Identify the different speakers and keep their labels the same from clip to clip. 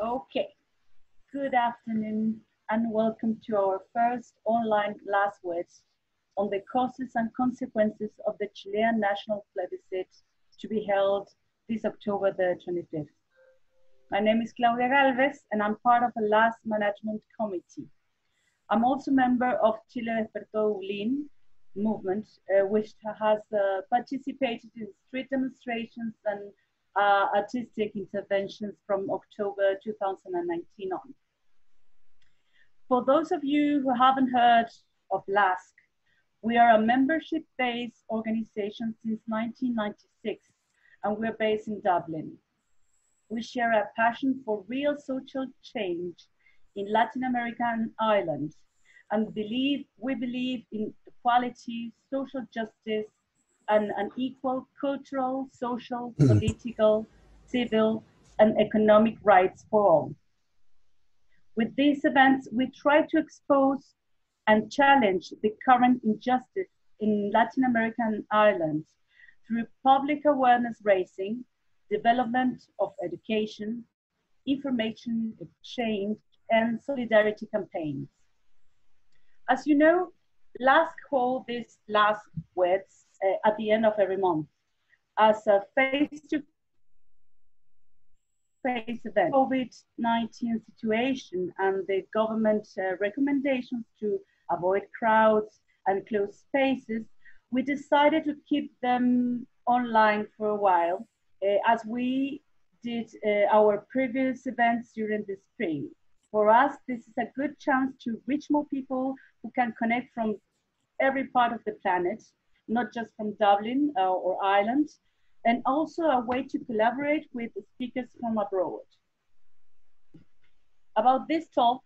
Speaker 1: Okay, good afternoon and welcome to our first online last words on the causes and consequences of the Chilean National Plebiscite to be held this October the 25th. My name is Claudia Galvez and I'm part of the last management committee. I'm also a member of Chile Despertó Dublin movement, which has participated in street demonstrations and artistic interventions from October 2019 on. For those of you who haven't heard of LASK, we are a membership-based organization since 1996, and we're based in Dublin. We share a passion for real social change in Latin American islands, and we believe in equality, social justice, and an equal cultural, social, political, civil, and economic rights for all. With these events, we try to expose and challenge the current injustice in Latin American islands through public awareness raising, development of education, information exchange, and solidarity campaigns. As you know, LASK hold these last words at the end of every month as a face-to-face event. COVID-19 situation and the government recommendations to avoid crowds and closed spaces, we decided to keep them online for a while, as we did our previous events during the spring. For us, this is a good chance to reach more people who can connect from every part of the planet, not just from Dublin or Ireland, and also a way to collaborate with the speakers from abroad. About this talk,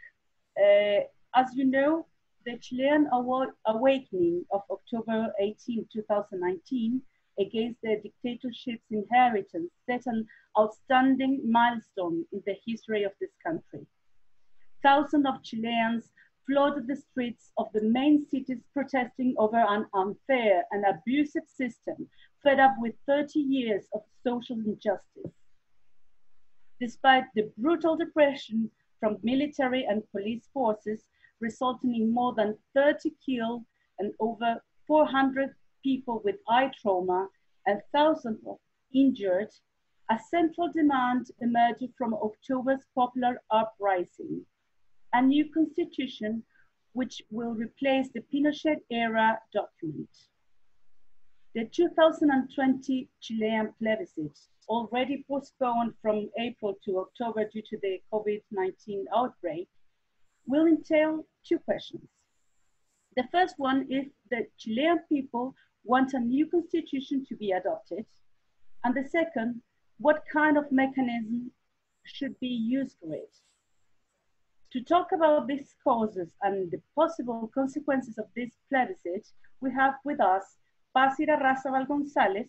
Speaker 1: as you know, the Chilean Awakening of October 18, 2019, against the dictatorship's inheritance set an outstanding milestone in the history of this country. Thousands of Chileans flooded the streets of the main cities protesting over an unfair and abusive system fed up with 30 years of social injustice. Despite the brutal repression from military and police forces, resulting in more than 30 killed and over 400 people with eye trauma and thousands of injured, a central demand emerged from October's popular uprising: a new constitution which will replace the Pinochet-era document. The 2020 Chilean Plebiscite, already postponed from April to October due to the COVID-19 outbreak, will entail two questions. The first one is the Chilean people want a new constitution to be adopted, and the second, what kind of mechanism should be used for it. To talk about these causes and the possible consequences of this plebiscite, we have with us Paz Irarrázaval González,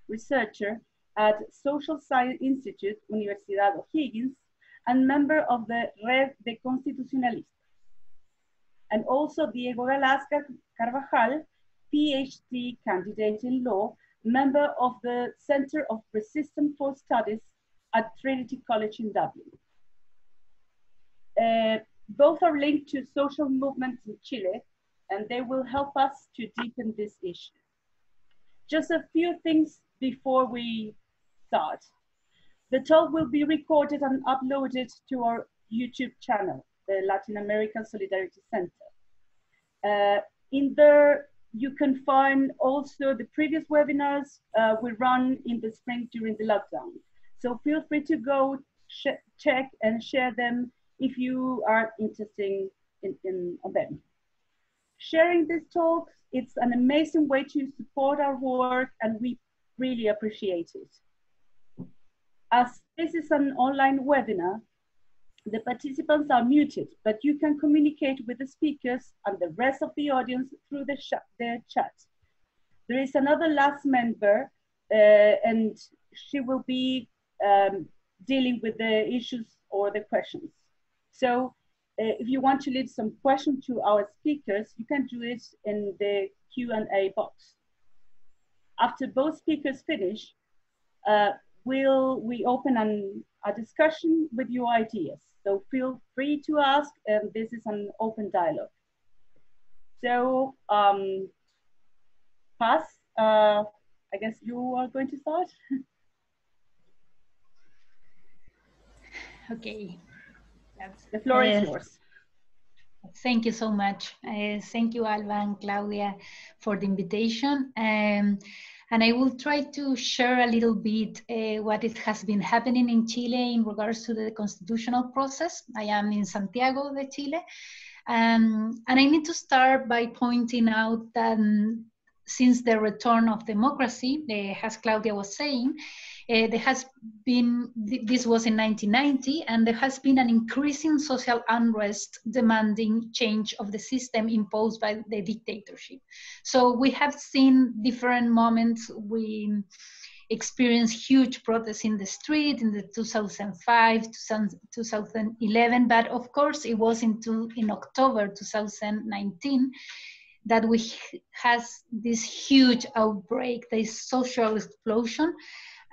Speaker 1: researcher at Social Science Institute, Universidad O'Higgins, and member of the Red de Constitucionalistas. And also Diego Galasca Carvajal, PhD candidate in law, member of the Center of Resistance Force Studies at Trinity College in Dublin. Both are linked to social movements in Chile, and they will help us to deepen this issue. Just a few things before we start. The talk will be recorded and uploaded to our YouTube channel, the Latin American Solidarity Center. In there, you can find also the previous webinars we run in the spring during the lockdown. So feel free to go check and share them if you are interested in them. Sharing these talks, it's an amazing way to support our work, and we really appreciate it. As this is an online webinar, the participants are muted, but you can communicate with the speakers and the rest of the audience through the chat. There is another last member, and she will be dealing with the issues or the questions. So if you want to leave some questions to our speakers, you can do it in the Q&A box. After both speakers finish, we open a discussion with your ideas. So feel free to ask, and this is an open dialogue. So, Paz, I guess you are going to start.
Speaker 2: Okay.
Speaker 1: The floor is yours.
Speaker 2: Thank you so much. Thank you, Alba and Claudia, for the invitation. And I will try to share a little bit what it has been happening in Chile in regards to the constitutional process. I am in Santiago de Chile. And I need to start by pointing out that since the return of democracy, as Claudia was saying, there has been, this was in 1990, and there has been an increasing social unrest demanding change of the system imposed by the dictatorship. So we have seen different moments. We experienced huge protests in the street in the 2005, 2011, but of course it was in October 2019 that we has this huge outbreak, this social explosion.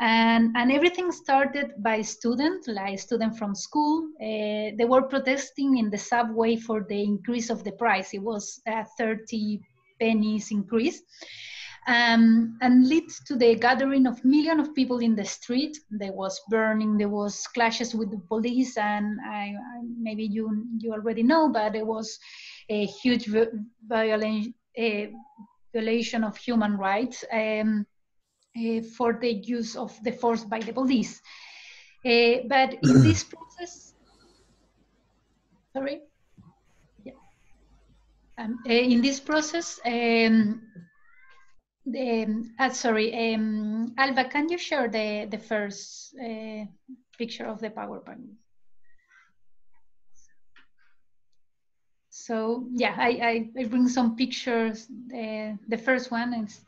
Speaker 2: And everything started by students, like students from school. They were protesting in the subway for the increase of the price. It was a 30 pennies increase. And leads to the gathering of millions of people in the street. There was burning, there was clashes with the police, and maybe you already know, but there was a huge violation of human rights. For the use of the force by the police. But in this process, sorry? Yeah. In this process, Alba, can you share the first picture of the PowerPoint? So yeah, I bring some pictures. The first one is,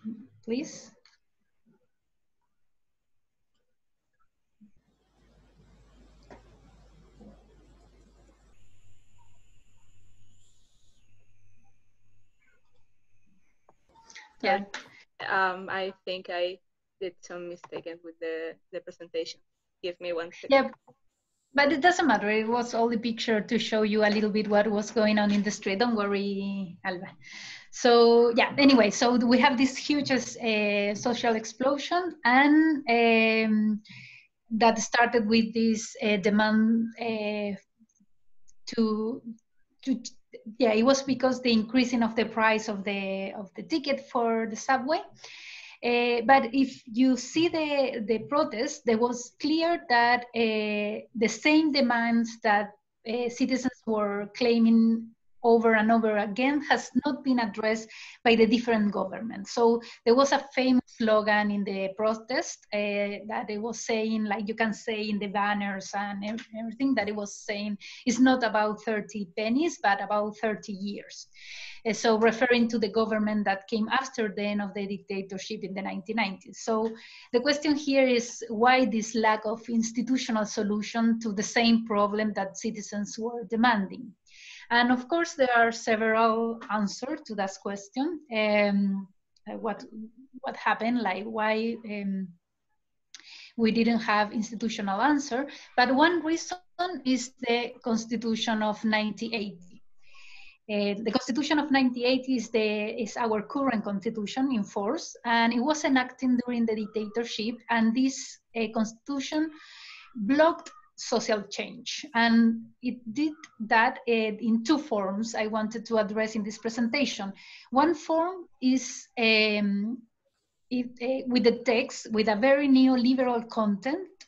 Speaker 2: please.
Speaker 3: Yeah, I think I did some mistake with the presentation. Give me 1 second.
Speaker 2: Yeah, but it doesn't matter. It was only picture to show you a little bit what was going on in the street. Don't worry, Alba. So yeah, anyway, so we have this huge social explosion, and that started with this demand yeah, it was because the increasing of the price of the ticket for the subway. But if you see the protest, there was clear that the same demands that citizens were claiming over and over again has not been addressed by the different governments. So there was a famous slogan in the protest that it was saying, like you can say in the banners and everything, that it was saying it's not about 30 pennies, but about 30 years. So referring to the government that came after the end of the dictatorship in the 1990s. So the question here is why this lack of institutional solution to the same problem that citizens were demanding? And of course, there are several answers to that question. What happened, like why we didn't have institutional answer, but one reason is the Constitution of 1980. The Constitution of 1980 is our current constitution in force, and it was enacted during the dictatorship, and this constitution blocked social change. And it did that in two forms I wanted to address in this presentation. One form is with the text, with a very neoliberal content,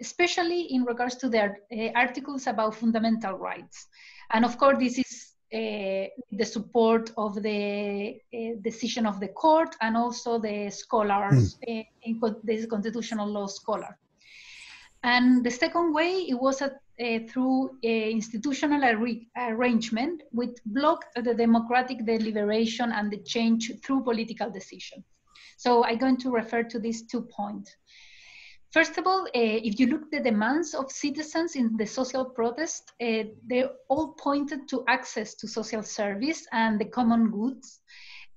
Speaker 2: especially in regards to the articles about fundamental rights. And of course, this is the support of the decision of the court and also the scholars, the constitutional law scholar. And the second way, it was through institutional arrangement, which blocked the democratic deliberation and the change through political decision. So I'm going to refer to these 2 points. First of all, if you look at the demands of citizens in the social protest, they all pointed to access to social service and the common goods.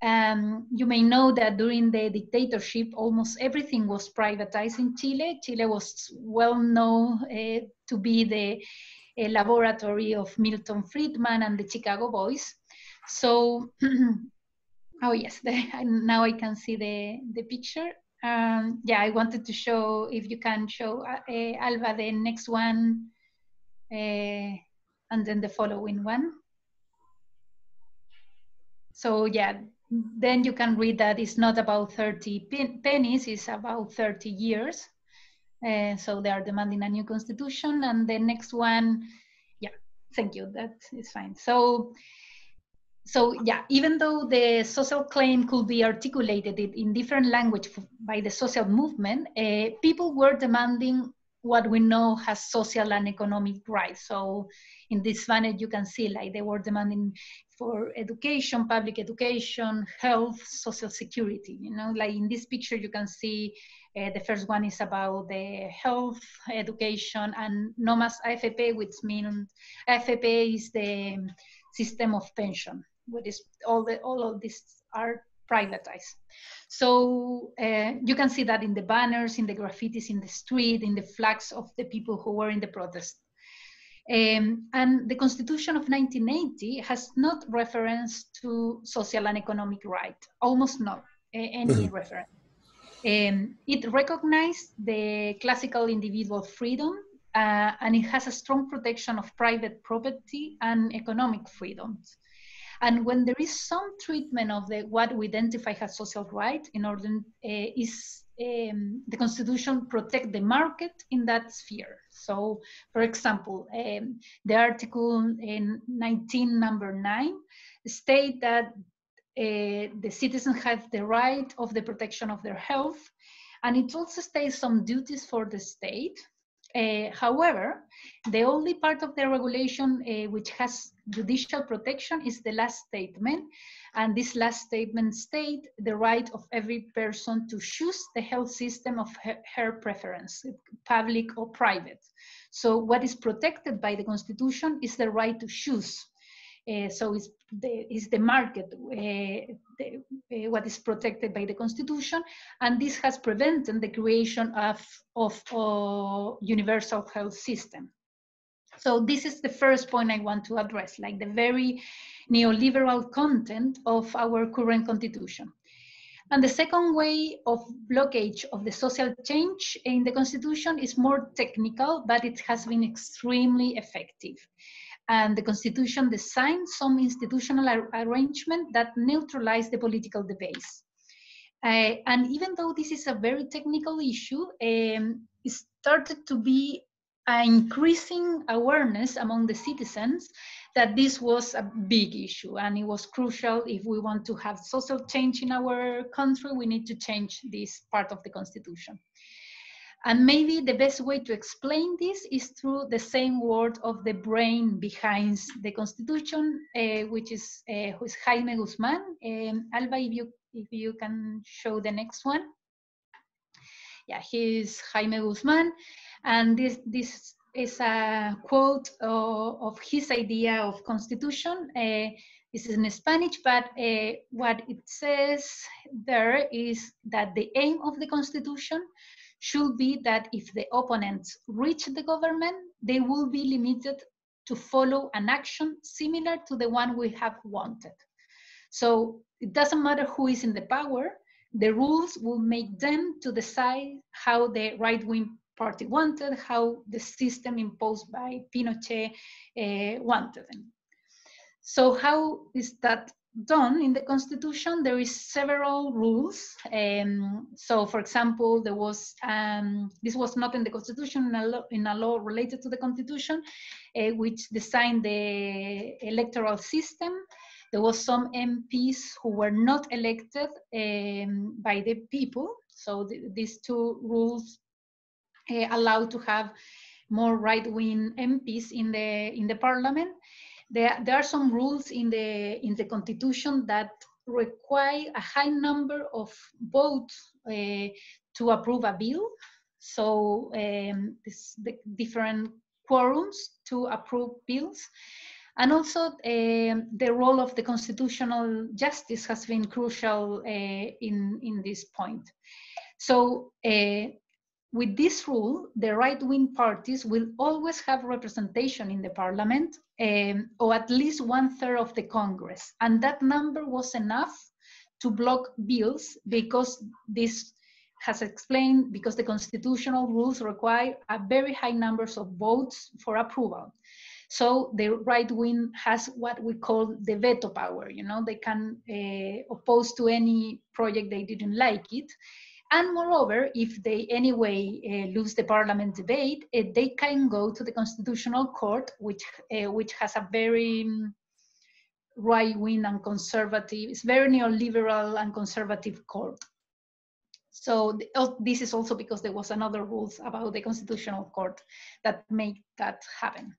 Speaker 2: You may know that during the dictatorship, almost everything was privatized in Chile. Chile was well known to be the laboratory of Milton Friedman and the Chicago Boys. So, oh yes, now I can see the picture. Yeah, I wanted to show, if you can show, Alba, the next one, and then the following one. So yeah, then you can read that it's not about 30 pennies, it's about 30 years. So they are demanding a new constitution. And the next one, yeah, thank you, that is fine. So yeah, even though the social claim could be articulated in different language by the social movement, people were demanding what we know as social and economic rights. So in this manner, you can see like they were demanding for education, public education, health, social security. You know, like in this picture, you can see the first one is about the health, education, and known as AFP, which means AFP is the system of pension. What is all of these are privatized. So you can see that in the banners, in the graffitis in the street, in the flags of the people who were in the protest. And the Constitution of 1980 has not reference to social and economic right, almost not any reference. It recognized the classical individual freedom, and it has a strong protection of private property and economic freedoms. And when there is some treatment of what we identify as social right, in order the Constitution protect the market in that sphere. So, for example, the article in 19, number 9, state that the citizens have the right of the protection of their health, and it also states some duties for the state. However, the only part of the regulation which has judicial protection is the last statement, and this last statement states the right of every person to choose the health system of her preference, public or private. So what is protected by the Constitution is the right to choose. So it's the market what is protected by the Constitution, and this has prevented the creation of universal health system. So this is the first point I want to address, like the very neoliberal content of our current Constitution. And the second way of blockage of the social change in the Constitution is more technical, but it has been extremely effective. And the Constitution designed some institutional arrangement that neutralize the political debates. And even though this is a very technical issue, it started to be an increasing awareness among the citizens that this was a big issue, and it was crucial. If we want to have social change in our country, we need to change this part of the Constitution. And maybe the best way to explain this is through the same word of the brain behind the Constitution, which is who is Jaime Guzman. Alba, if you can show the next one. Yeah, he's Jaime Guzman, and this is a quote of his idea of Constitution. This is in Spanish, but what it says there is that the aim of the Constitution should be that if the opponents reach the government, they will be limited to follow an action similar to the one we have wanted. So it doesn't matter who is in the power, the rules will make them to decide how the right-wing party wanted, how the system imposed by Pinochet wanted them. So how is that done in the Constitution? There is several rules. So for example, there was, this was not in the Constitution, in a law related to the Constitution, which designed the electoral system. There was some MPs who were not elected by the people. So these two rules allow to have more right-wing MPs in the parliament. There are some rules in the Constitution that require a high number of votes to approve a bill. So the different quorums to approve bills. And also the role of the constitutional justice has been crucial in this point. So with this rule, the right-wing parties will always have representation in the parliament, or at least 1/3 of the Congress. And that number was enough to block bills, because this has explained, because the constitutional rules require a very high numbers of votes for approval. So the right wing has what we call the veto power. You know, they can oppose to any project they didn't like it. And moreover, if they anyway lose the parliament debate, they can go to the Constitutional Court, which has a very right-wing and conservative, it's very neoliberal and conservative court. So this is also because there was another rules about the Constitutional Court that make that happen.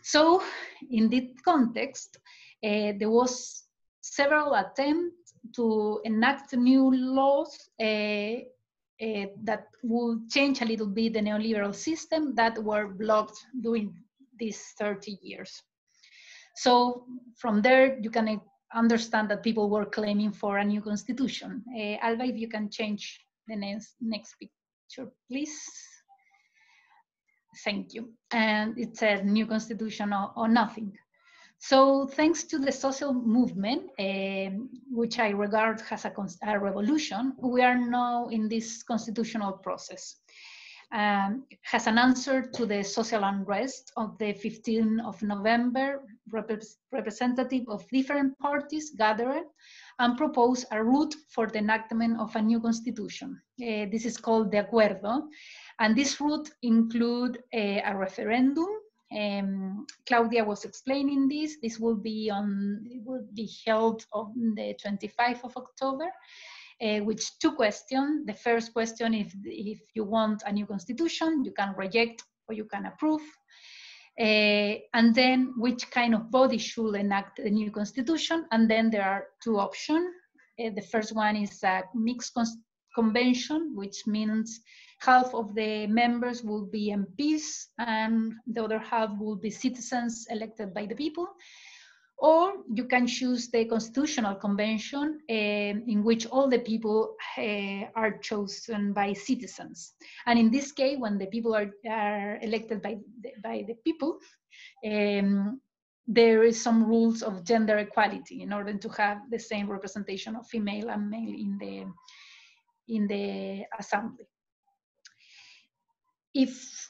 Speaker 2: So in this context, there was several attempts to enact new laws that will change a little bit the neoliberal system that were blocked during these 30 years. So from there, you can understand that people were claiming for a new constitution. Alba, if you can change the next picture, please. Thank you. And it said new constitution or nothing. So thanks to the social movement, which I regard as a revolution, we are now in this constitutional process. Has an answer to the social unrest of the 15th of November, representative of different parties gathered and proposed a route for the enactment of a new constitution. This is called the Acuerdo, and this route include a referendum. Claudia was explaining this. This will be held on the 25th of October. Which two questions. The first question, if you want a new constitution, you can reject or you can approve. And then which kind of body should enact the new constitution? And then there are two options. The first one is a mixed convention, which means half of the members will be MPs and the other half will be citizens elected by the people. Or you can choose the constitutional convention, in which all the people are chosen by citizens. And in this case, when the people are elected by the people, there is some rules of gender equality in order to have the same representation of female and male in the assembly. If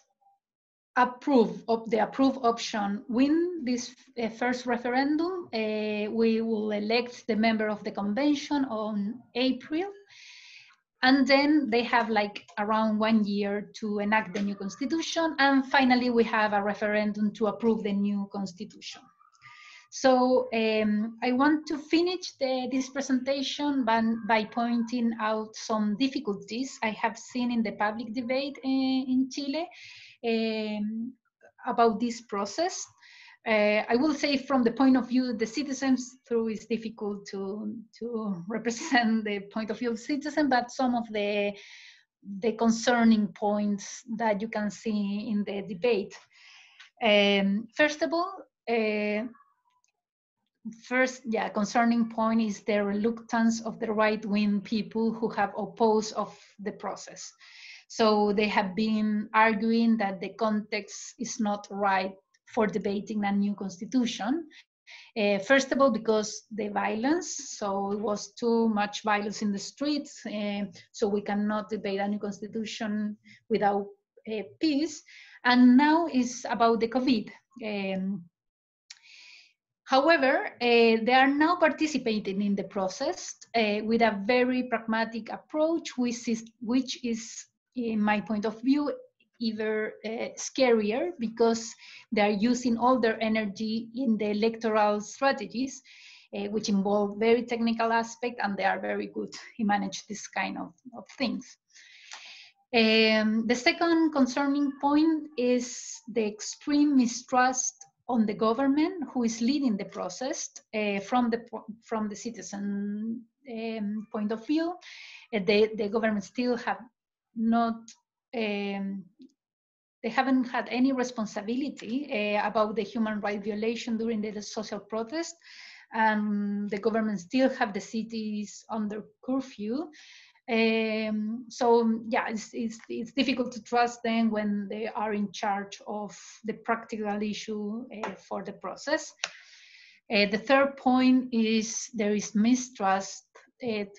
Speaker 2: the approved option win this first referendum, we will elect the member of the convention on April, and then they have like around 1 year to enact the new constitution, and finally we have a referendum to approve the new constitution. So I want to finish this presentation by pointing out some difficulties I have seen in the public debate in Chile about this process. I will say from the point of view of the citizens, though it's difficult to represent the point of view of citizens, but some of the concerning points that you can see in the debate. First of all, concerning point is the reluctance of the right-wing people who have opposed of the process. So they have been arguing that the context is not right for debating a new constitution. First of all, because the violence, so it was too much violence in the streets, so we cannot debate a new constitution without peace. And now it's about the COVID. However, they are now participating in the process with a very pragmatic approach, which is, in my point of view, either scarier because they are using all their energy in the electoral strategies, which involve very technical aspect, and they are very good in manage this kind of things. The second concerning point is the extreme mistrust on the government who is leading the process from the citizen point of view. The government still have not they haven't had any responsibility about the human rights violation during the social protest. The government still have the cities under curfew. So yeah, it's difficult to trust them when they are in charge of the practical issue for the process. The third point is there is mistrust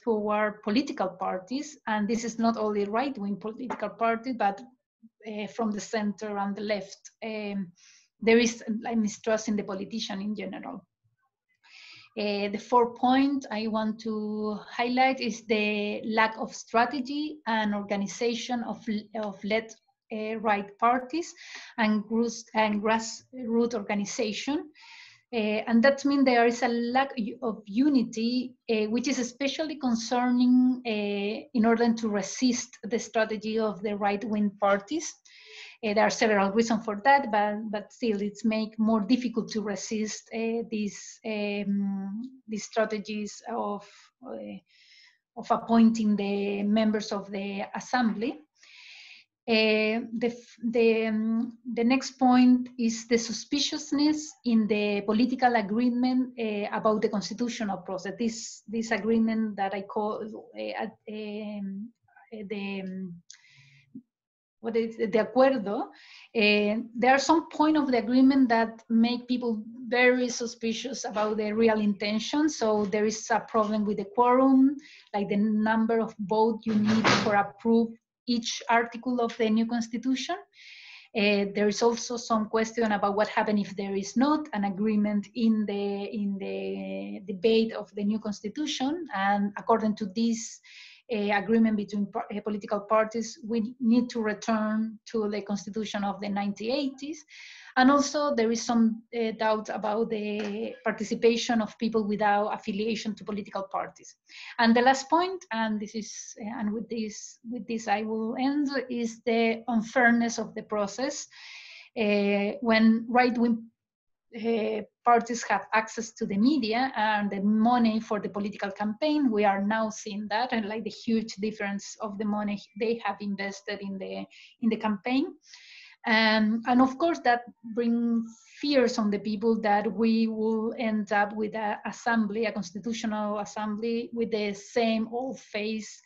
Speaker 2: toward political parties, and this is not only right-wing political parties, but from the center and the left. There is a mistrust in the politician in general. The fourth point I want to highlight is the lack of strategy and organization of led right parties and grassroots organization. And that means there is a lack of unity, which is especially concerning in order to resist the strategy of the right-wing parties. There are several reasons for that, but still it's make more difficult to resist these strategies of appointing the members of the assembly. The next point is the suspiciousness in the political agreement about the constitutional process. This agreement that I call the acuerdo, there are some points of the agreement that make people very suspicious about the real intention. So there is a problem with the quorum, like the number of votes you need for approve each article of the new constitution. There is also some question about what happens if there is not an agreement in the debate of the new constitution. And according to this agreement between political parties, we need to return to the constitution of the 1980s. And also there is some doubt about the participation of people without affiliation to political parties. And the last point, and this is, and with this I will end, is the unfairness of the process. When right-wing parties have access to the media and the money for the political campaign, we are now seeing that, and like the huge difference of the money they have invested in the campaign. And of course that brings fears on the people that we will end up with an assembly, a constitutional assembly, with the same old face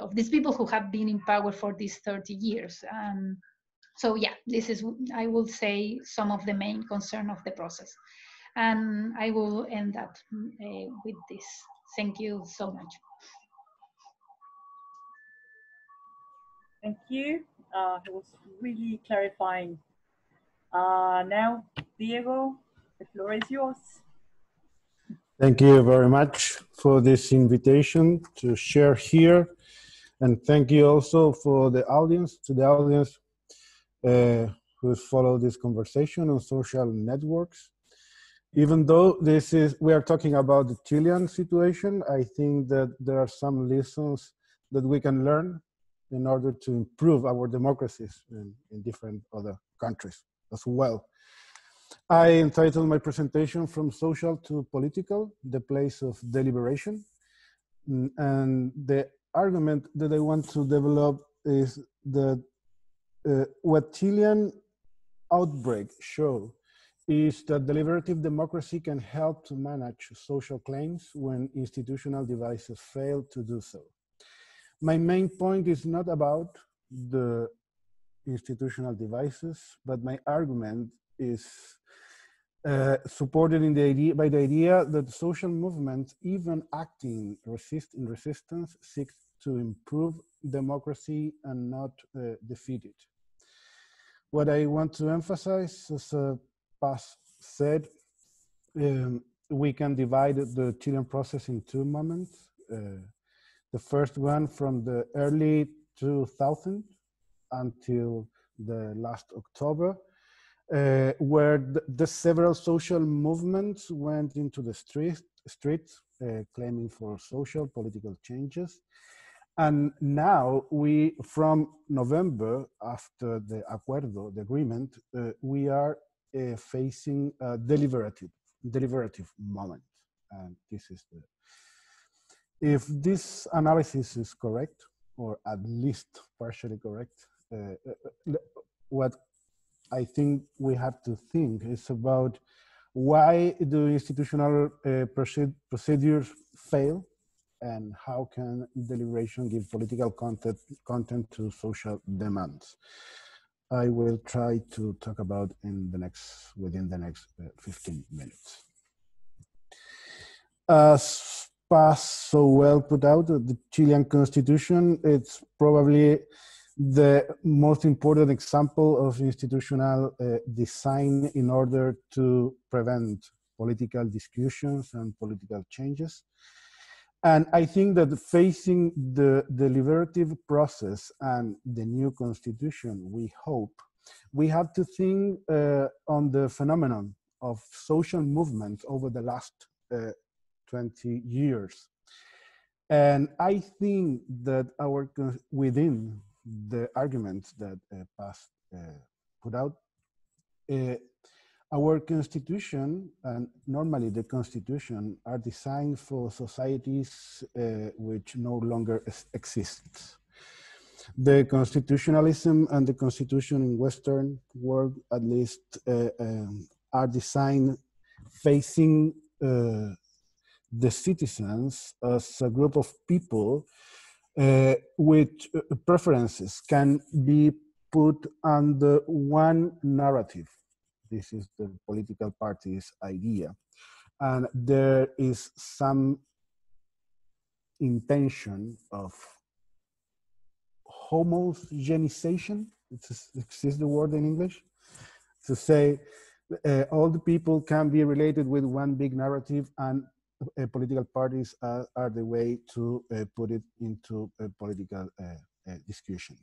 Speaker 2: of these people who have been in power for these 30 years. So yeah, this is, I will say, some of the main concern of the process. And I will end up with this. Thank you so much.
Speaker 1: Thank you. It was really clarifying. Now, Diego, the floor is yours.
Speaker 4: Thank you very much for this invitation to share here. And thank you also for the audience, who's followed this conversation on social networks. Even though we are talking about the Chilean situation, I think that there are some lessons that we can learn in order to improve our democracies in different other countries as well. I entitled my presentation From Social to Political, the Place of Deliberation. And the argument that I want to develop is that what Chilean outbreak show is that deliberative democracy can help to manage social claims when institutional devices fail to do so. My main point is not about the institutional devices, but my argument is supported by the idea that social movements, even acting in resistance, seek to improve democracy and not defeat it. What I want to emphasize, as Paz said, we can divide the Chilean process in two moments. The first one from the early 2000s until the last October, where the several social movements went into the streets claiming for social political changes. And now from November, after the acuerdo, the agreement, we are facing a deliberative moment. And this is if this analysis is correct, or at least partially correct, what I think we have to think is about why do institutional procedures fail, and how can deliberation give political content to social demands. I will try to talk about within the next 15 minutes. As Paz so well put out, the Chilean Constitution, it's probably the most important example of institutional design in order to prevent political discussions and political changes. And I think that facing the deliberative process and the new constitution, we hope, we have to think on the phenomenon of social movements over the last 20 years. And I think that within the arguments that Paz put out, our constitution, and normally the constitution, are designed for societies which no longer exist. The constitutionalism and the constitution in Western world, at least, are designed facing the citizens as a group of people which preferences can be put under one narrative. This is the political party's idea. And there is some intention of homogenization, exists the word in English, to say all the people can be related with one big narrative, and political parties are the way to put it into a political discussion.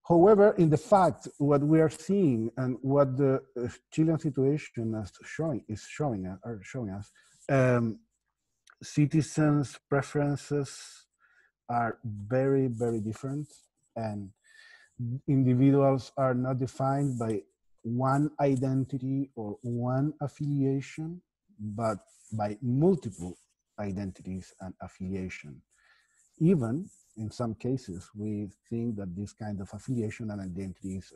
Speaker 4: However, in the fact, what we are seeing and what the Chilean situation is showing us, citizens' preferences are very, very different, and individuals are not defined by one identity or one affiliation, but by multiple identities and affiliation. Even in some cases, we think that this kind of affiliation and identities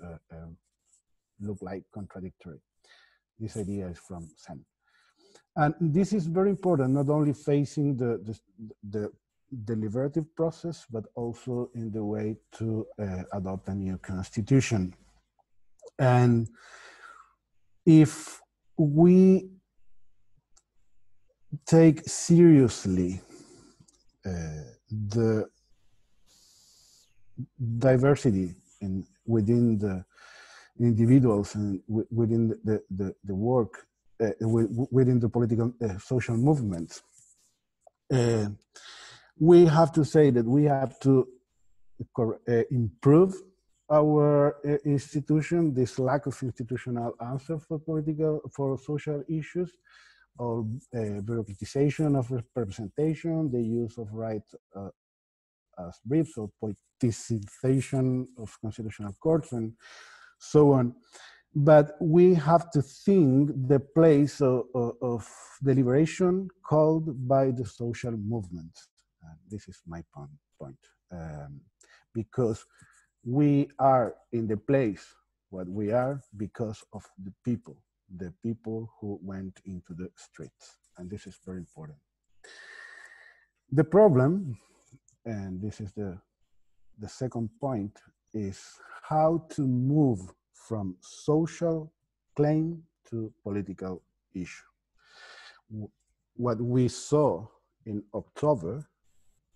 Speaker 4: look like contradictory. This idea is from Sen. And this is very important, not only facing the deliberative process, but also in the way to adopt a new constitution. And if we take seriously the diversity within the individuals and within the work, within the political social movements, we have to say that we have to improve our institution, this lack of institutional answer for social issues, or bureaucratization of representation, the use of rights as briefs, or politicization of constitutional courts, and so on. But we have to think the place of deliberation called by the social movement. This is my point. Because we are in the place what we are because of the people who went into the streets. And this is very important. The problem, and this is the second point, is how to move from social claim to political issue. What we saw in October,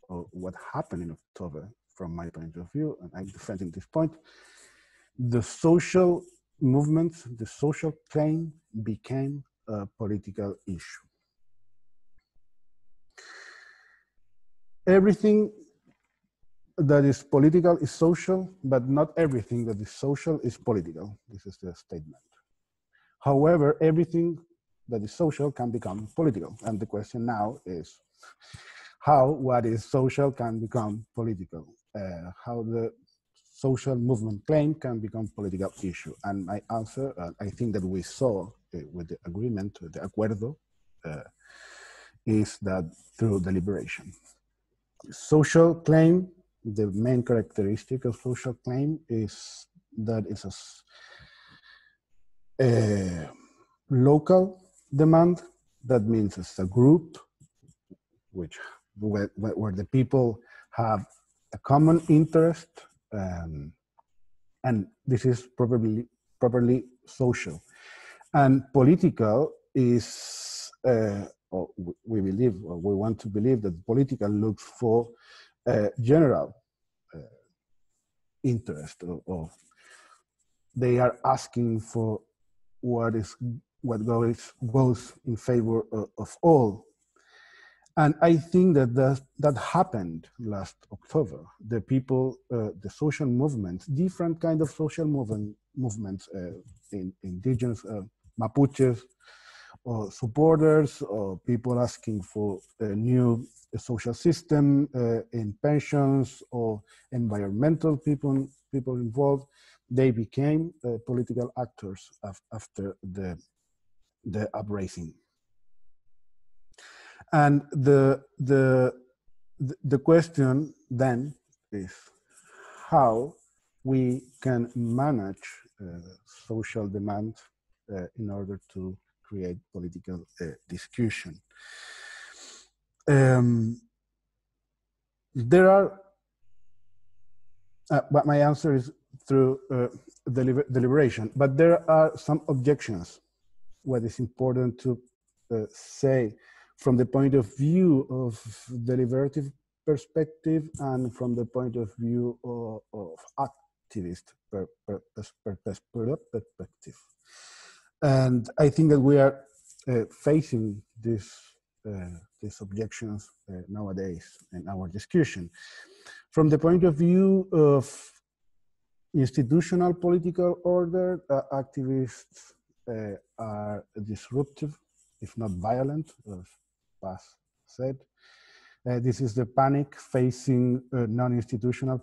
Speaker 4: or what happened in October, from my point of view, and I'm defending this point, the social movement, the social claim became a political issue. Everything that is political is social, but not everything that is social is political. This is the statement. However, everything that is social can become political. And the question now is how what is social can become political, how the social movement claim can become political issue. And my answer, I think that we saw with the agreement, the acuerdo, is that through deliberation. Social claim, the main characteristic of social claim is that is a local demand. That means it's a group where the people have a common interest, and this is properly social. And political is, we believe, or we want to believe that political looks for general interest, or they are asking for what goes in favor of all. And I think that happened last October. The people, the social movements, different kind of social movements, indigenous Mapuches, or supporters, or people asking for a new social system in pensions, or environmental people involved, they became political actors after the uprising. And the question then is how we can manage social demand in order to create political discussion. There are, but my answer is through deliberation, but there are some objections. What is important to say from the point of view of deliberative perspective and from the point of view of activist perspective. And I think that we are facing these objections nowadays in our discussion. From the point of view of institutional political order, activists are disruptive, if not violent, as Paz said. This is the panic facing non-institutional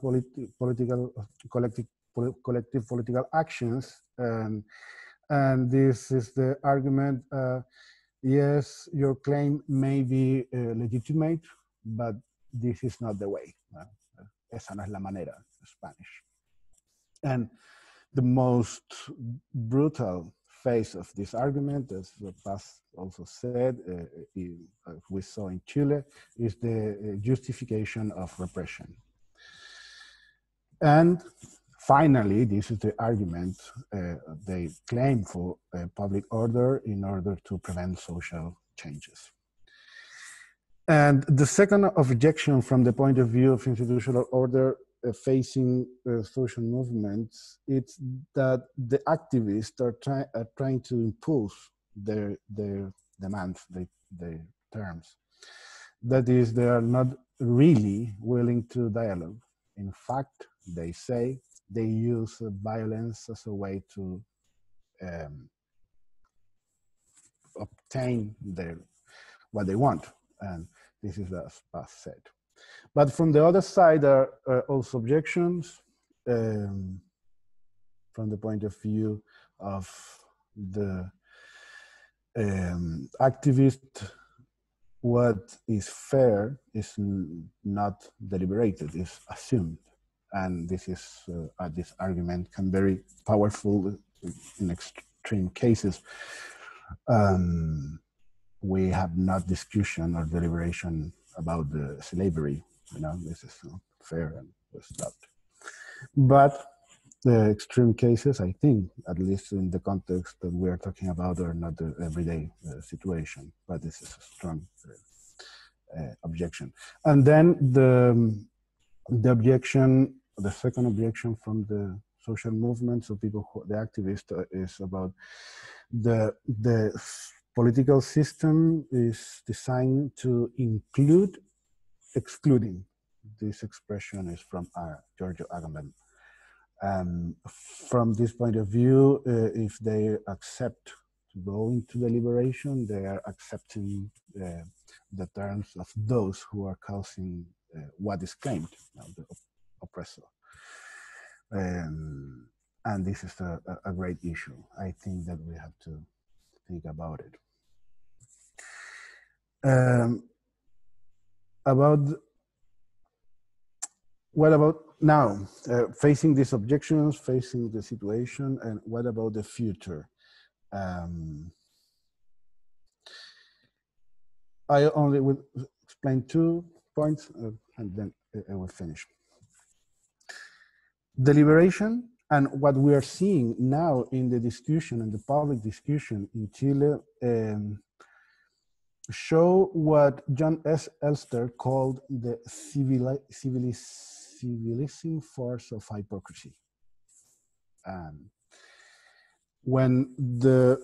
Speaker 4: collective political actions. And this is the argument, yes, your claim may be legitimate, but this is not the way. Esa no es la manera, in Spanish. And the most brutal phase of this argument, as Paz also said, we saw in Chile, is the justification of repression. And finally, this is the argument they claim for public order in order to prevent social changes. And the second objection from the point of view of institutional order facing social movements, it's that the activists are trying to impose their demands, their terms. That is, they are not really willing to dialogue. In fact, they say they use violence as a way to obtain what they want. And this is as Paz said. But from the other side are also objections from the point of view of the activist. What is fair is not deliberated, is assumed. And this is, this argument can be very powerful in extreme cases. We have not discussion or deliberation about the slavery. This is not fair and was stopped. But the extreme cases, I think, at least in the context that we are talking about, are not the everyday situation, but this is a strong objection. And then the objection, the second objection from the social movements of people, the activists, is about the political system is designed to include excluding. This expression is from Giorgio Agamben. From this point of view, if they accept to go into deliberation, they are accepting the terms of those who are causing what is claimed, the oppressor. And this is a great issue. I think that we have to think about it. What about Now, facing these objections, facing the situation, and what about the future? I only will explain 2 points and then I will finish. Deliberation and what we are seeing now in the discussion and the public discussion in Chile show what John S. Elster called the civilizing force of hypocrisy. When the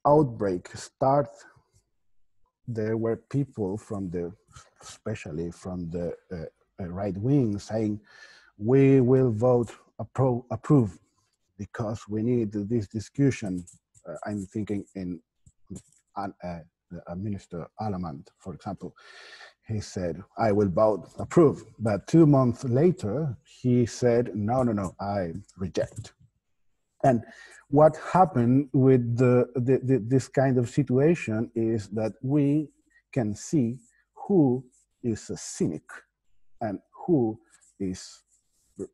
Speaker 4: outbreak started, there were people from especially from the right wing saying, we will vote approve because we need this discussion. I'm thinking in Minister Alamand, for example. He said, I will vote approve. But 2 months later, he said, no, I reject. And what happened with this kind of situation is that we can see who is a cynic and who is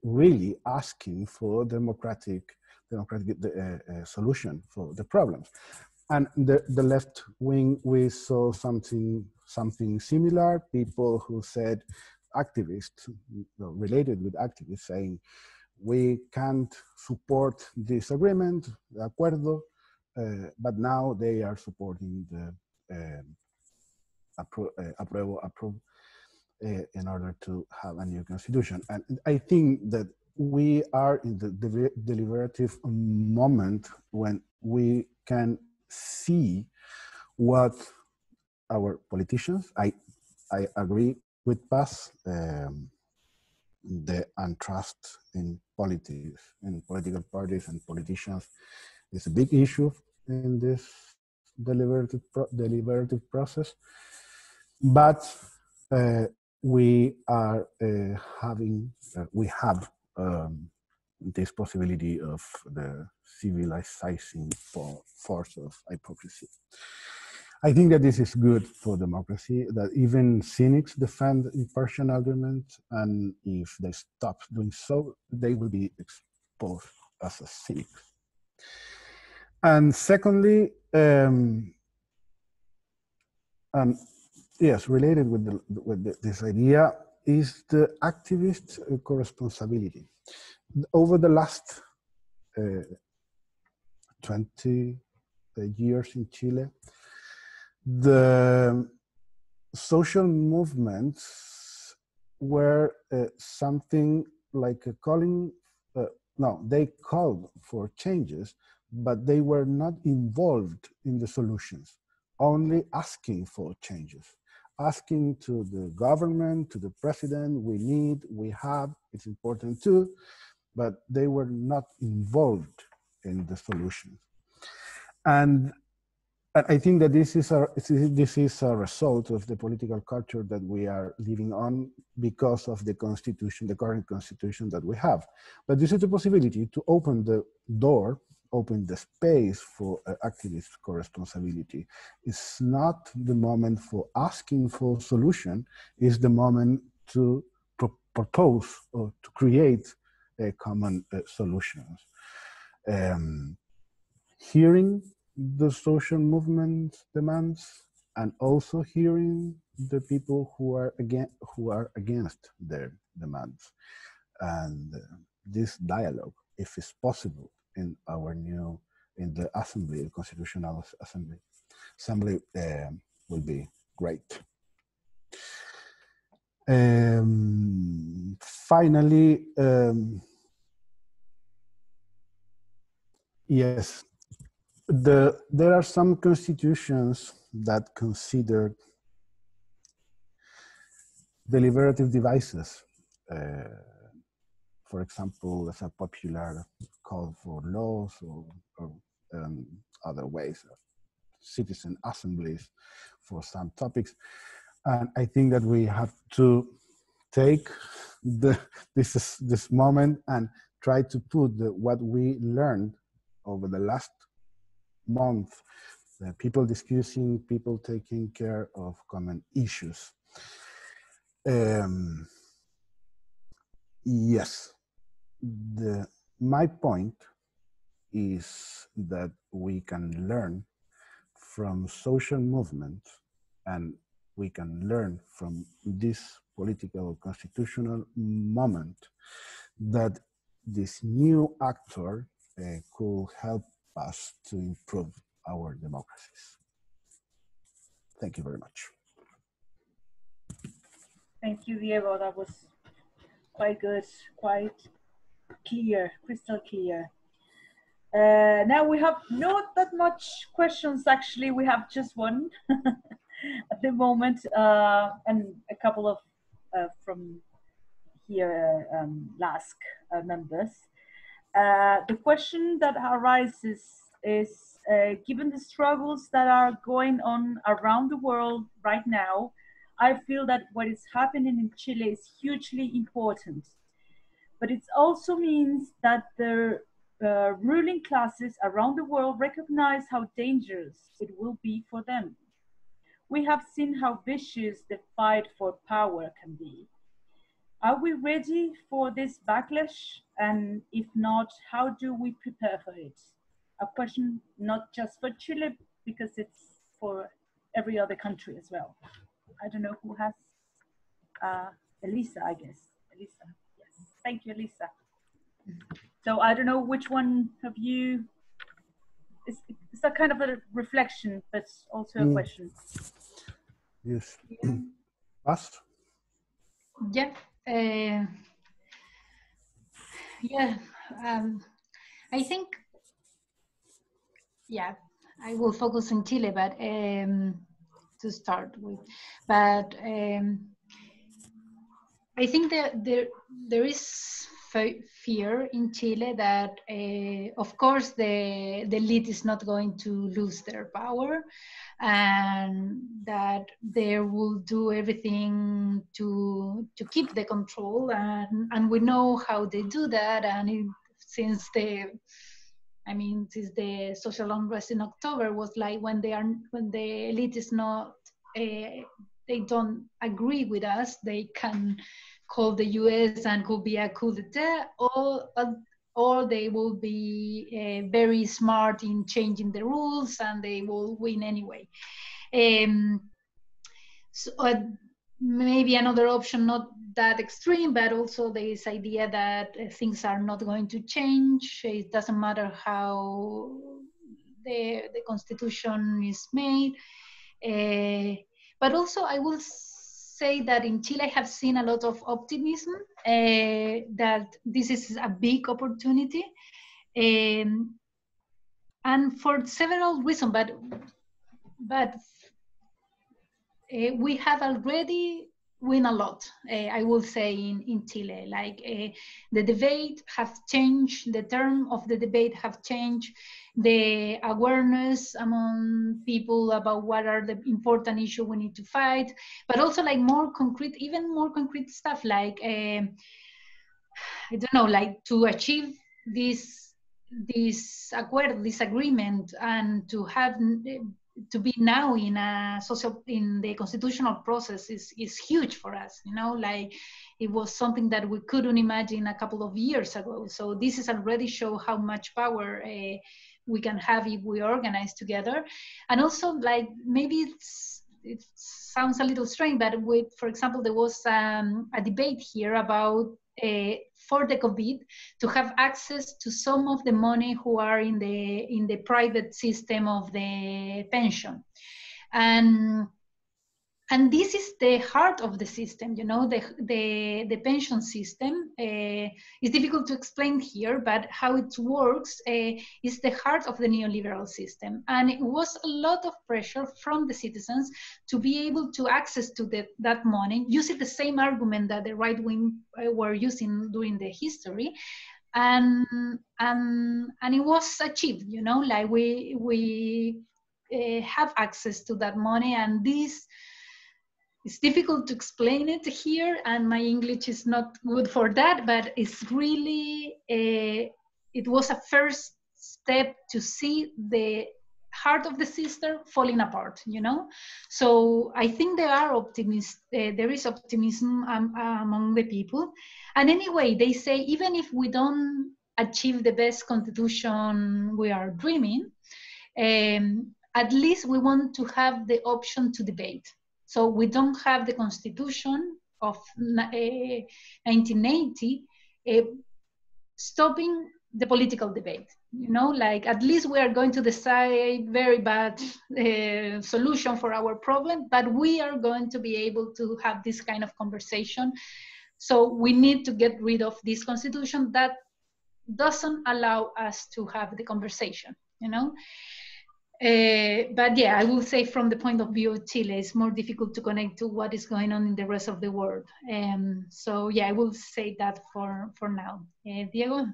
Speaker 4: really asking for democratic solution for the problems. And the left wing, we saw something similar. People who said, activists related with activists saying, we can't support this agreement, the acuerdo, but now they are supporting the approve in order to have a new constitution. And I think that we are in the deliberative moment when we can see what our politicians, I agree with Paz, the untrust in politics, in political parties and politicians is a big issue in this deliberative process. But we are we have this possibility of the civilizing force of hypocrisy. I think that this is good for democracy, that even cynics defend impartial arguments, and if they stop doing so, they will be exposed as a cynic. And secondly, yes, related with this idea is the activist co-responsibility. Over the last 20 years in Chile, the social movements were something like a calling, no, they called for changes, but they were not involved in the solutions, only asking for changes, asking to the government, to the president, we have, it's important too, but they were not involved in the solutions. And I think that this is a result of the political culture that we are living on because of the constitution, the current constitution that we have. But this is the possibility to open the door, open the space for activist co-responsibility. It's not the moment for asking for solution, it's the moment to propose or to create common solutions. Hearing the social movement demands and also hearing the people who are against their demands. And this dialogue, if it's possible in the assembly, the constitutional assembly will be great. Finally, yes, there are some constitutions that consider deliberative devices. For example, as a popular call for laws or other ways of citizen assemblies for some topics. And I think that we have to take this moment and try to put what we learned over the last month, people discussing, people taking care of common issues. Yes. My point is that we can learn from social movements, and we can learn from this political constitutional moment that this new actor could help us to improve our democracies. Thank you very much.
Speaker 1: Thank you, Diego. That was quite good, quite clear, crystal clear. Now we have not that much questions, actually. We have just one at the moment, and a couple of from here LASK members. The question that arises is, given the struggles that are going on around the world right now, I feel that what is happening in Chile is hugely important. But it also means that the ruling classes around the world recognize how dangerous it will be for them. We have seen how vicious the fight for power can be. Are we ready for this backlash? And if not, how do we prepare for it? A question not just for Chile, because it's for every other country as well. I don't know who has, Elisa, I guess. Elisa, yes. Thank you, Elisa. So I don't know which one of you, it's a kind of a reflection, but also a question.
Speaker 4: Yes. Paz?
Speaker 2: Yeah. I think, I will focus on Chile, but to start with, but I think that there is fear in Chile that, of course, the elite is not going to lose their power, and that they will do everything to keep the control, and we know how they do that, and since the social unrest in October was like when the elite is not, they don't agree with us, they can call the US and could be a coup d'etat, or they will be very smart in changing the rules and they will win anyway. Maybe another option, not that extreme, but also this idea that things are not going to change. It doesn't matter how the constitution is made. But also I will say that in Chile I have seen a lot of optimism, that this is a big opportunity. And for several reasons, but we have already win a lot, I will say, in Chile. Like the debate have changed, the term of the debate have changed, the awareness among people about what are the important issues we need to fight, but also like more concrete, even more concrete stuff, like I don't know, like to achieve this agreement and to have to be now in the constitutional process is huge for us, you know, like it was something that we couldn't imagine a couple of years ago. So this is already show how much power we can have if we organize together. And also, like, maybe it sounds a little strange, but for example, there was a debate here about for the COVID to have access to some of the money who are in the private system of the pension. And this is the heart of the system, you know, the pension system. It's difficult to explain here, but how it works is the heart of the neoliberal system. And it was a lot of pressure from the citizens to be able to access to that money, using the same argument that the right wing were using during the history. And it was achieved, you know, like we have access to that money, and this. It's difficult to explain it here, and my English is not good for that, but it's really, it was a first step to see heart of the sister falling apart, you know? So I think there is optimism among the people. And anyway, they say, even if we don't achieve the best constitution we are dreaming, at least we want to have the option to debate. So we don't have the constitution of 1980 stopping the political debate, you know, like at least we are going to decide very bad solution for our problem, but we are going to be able to have this kind of conversation. So we need to get rid of this constitution that doesn't allow us to have the conversation, you know. But yeah, I will say from the point of view of Chile, it's more difficult to connect to what is going on in the rest of the world. So yeah, I will say that for now. Diego,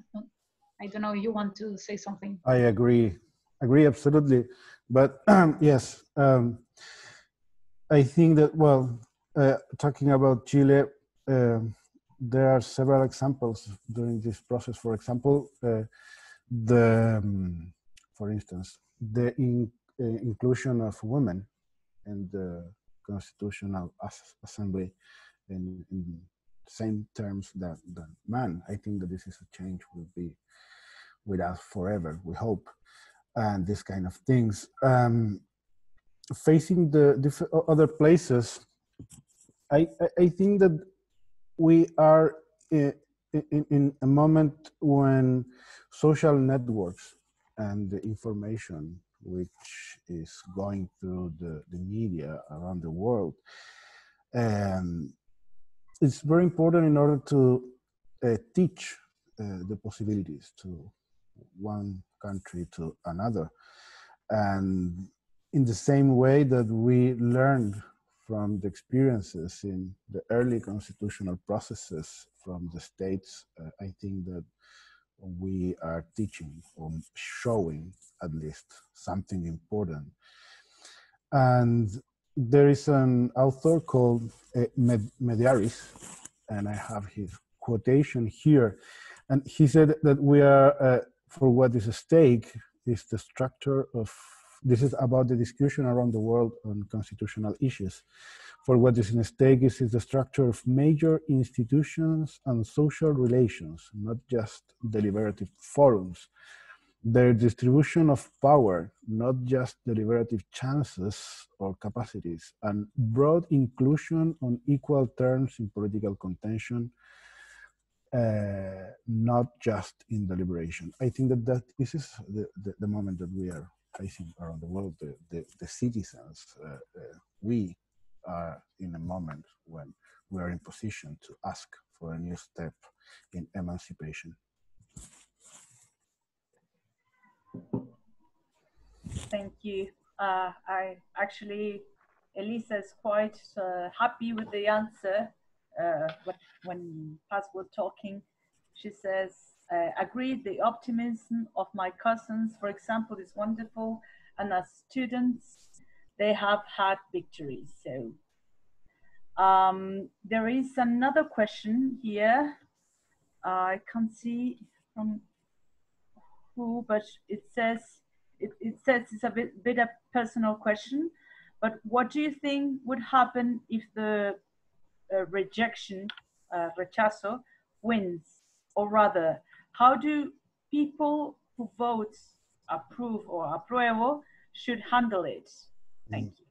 Speaker 2: I don't know, you want to say something?
Speaker 4: I agree absolutely. But yes, I think that, well, talking about Chile, there are several examples during this process. For example, for instance, the inclusion of women in the Constitutional Assembly in same terms that man. I think that this is a change will be with us forever, we hope, and this kind of things. Facing the different other places, I think that we are in a moment when social networks and the information which is going through the media around the world, it's very important in order to teach the possibilities to one country to another. And in the same way that we learned from the experiences in the early constitutional processes from the states, I think that we are teaching or showing at least something important. And there is an author called Mediaris, and I have his quotation here. And he said that we are, for what is at stake, is the structure of, this is about the discussion around the world on constitutional issues. For what is at stake is the structure of major institutions and social relations, not just deliberative forums. Their distribution of power, not just deliberative chances or capacities, and broad inclusion on equal terms in political contention, not just in deliberation. I think that this is the moment that we are facing around the world. The citizens, we are in a moment when we are in position to ask for a new step in emancipation.
Speaker 1: Thank you. I actually, Elisa is quite happy with the answer. When Paz was talking, she says, agreed, the optimism of my cousins, for example, is wonderful. And as students, they have had victories. So there is another question here. I can't see from who, but it says it's a bit a personal question. But what do you think would happen if the rejection, rechazo, wins? Or rather, how do people who vote approve or apruebo should handle it? Thank you.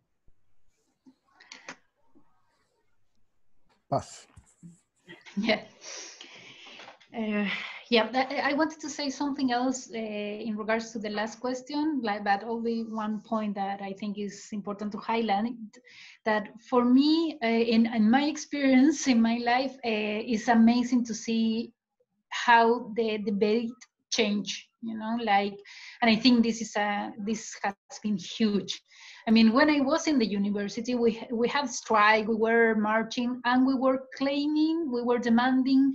Speaker 4: Paz.
Speaker 2: Yeah. Yeah, I wanted to say something else in regards to the last question, but only one point that I think is important to highlight, that for me, in my experience in my life, it's amazing to see how the debate change, you know, like, and I think this has been huge. I mean, when I was in the university, we had strike, we were marching, and we were claiming, we were demanding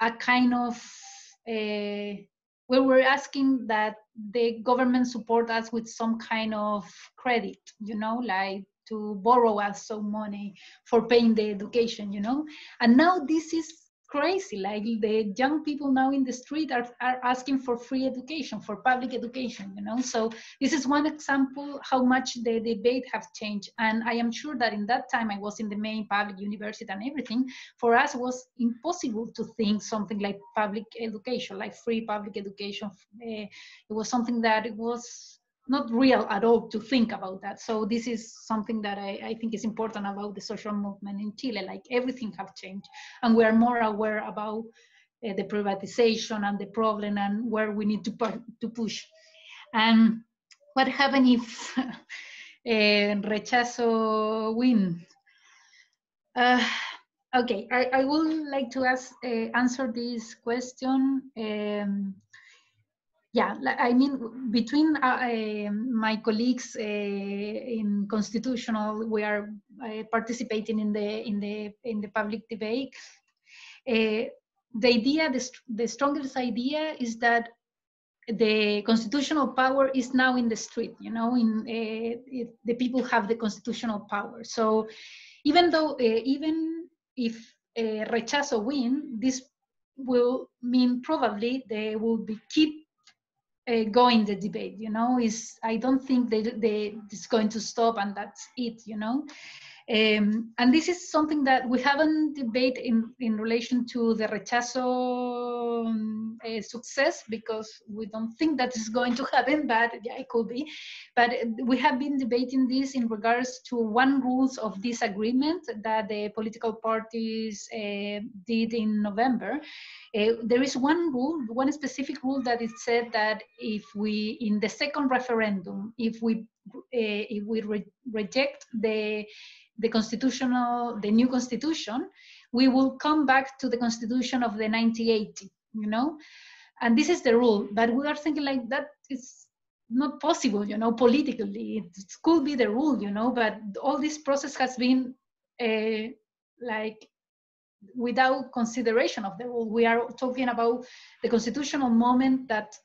Speaker 2: a kind of, we were asking that the government support us with some kind of credit, you know, like to borrow us some money for paying the education, you know. And now this is crazy. Like the young people now in the street are asking for free education, for public education, you know. So this is one example how much the debate have changed. And I am sure that in that time I was in the main public university and everything. For us, it was impossible to think something like public education, like free public education. It was something that it was not real at all to think about that. So this is something that I think is important about the social movement in Chile. Like everything have changed, and we are more aware about the privatization and the problem and where we need to push. And what happened if rechazo win? Okay, I would like to answer this question. Yeah, I mean, between my colleagues in constitutional, we are participating in the public debate. The idea, the strongest idea, is that the constitutional power is now in the street. You know, the people have the constitutional power. So, even though, even if rechazo win, this will mean probably they will keep going the debate, you know. I don't think it's going to stop and that's it, you know. And this is something that we haven't debated in relation to the rechazo success, because we don't think that is going to happen, but yeah, it could be. But we have been debating this in regards to one rules of this agreement that the political parties did in November. There is one rule, one specific rule, that it said that if we, in the second referendum, if we reject the new constitution, we will come back to the constitution of the 1980, you know. And this is the rule, but we are thinking like that is not possible, you know, politically. It could be the rule, you know, but all this process has been like without consideration of the rule. We are talking about the constitutional moment that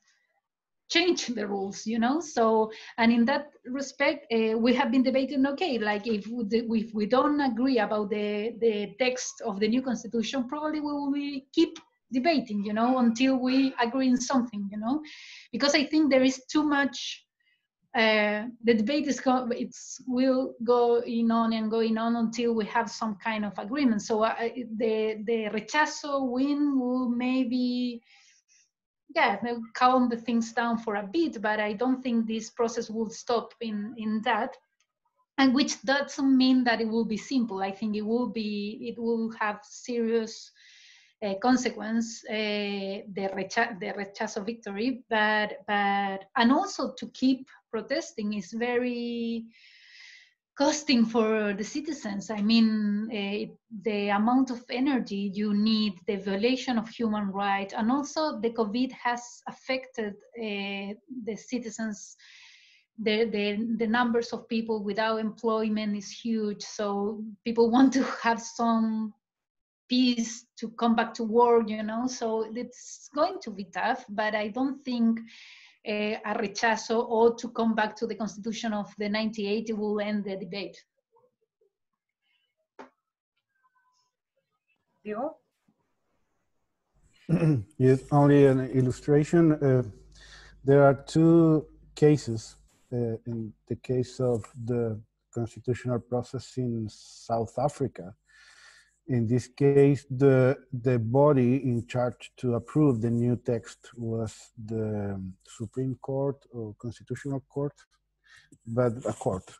Speaker 2: change the rules, you know. So, and in that respect, we have been debating, okay, like if we don't agree about the text of the new constitution, probably we will keep debating, you know, until we agree in something, you know, because I think there is too much. The debate will go on and going on until we have some kind of agreement. So the rechazo win will maybe, yeah, they'll calm the things down for a bit, but I don't think this process will stop in that. And which doesn't mean that it will be simple. I think it will have serious consequence, the rechazo victory, but and also to keep protesting is very costing for the citizens. I mean, the amount of energy you need, the violation of human rights, and also the COVID has affected the citizens. The numbers of people without employment is huge. So people want to have some peace to come back to work, you know. So it's going to be tough, but I don't think a rechazo or to come back to the constitution of the 1980 will end the debate.
Speaker 1: Diego?
Speaker 4: Yes, only an illustration. There are two cases. In the case of the constitutional process in South Africa, in this case, the body in charge to approve the new text was the Supreme Court or Constitutional Court, but a court.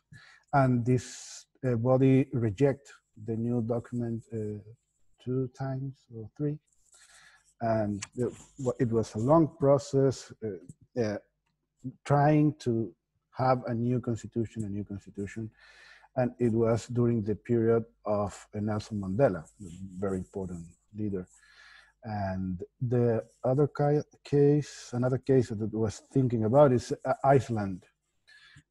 Speaker 4: And this body reject the new document 2 times or 3. And it was a long process trying to have a new constitution. And it was during the period of Nelson Mandela, a very important leader. And the other case, another case that I was thinking about is Iceland.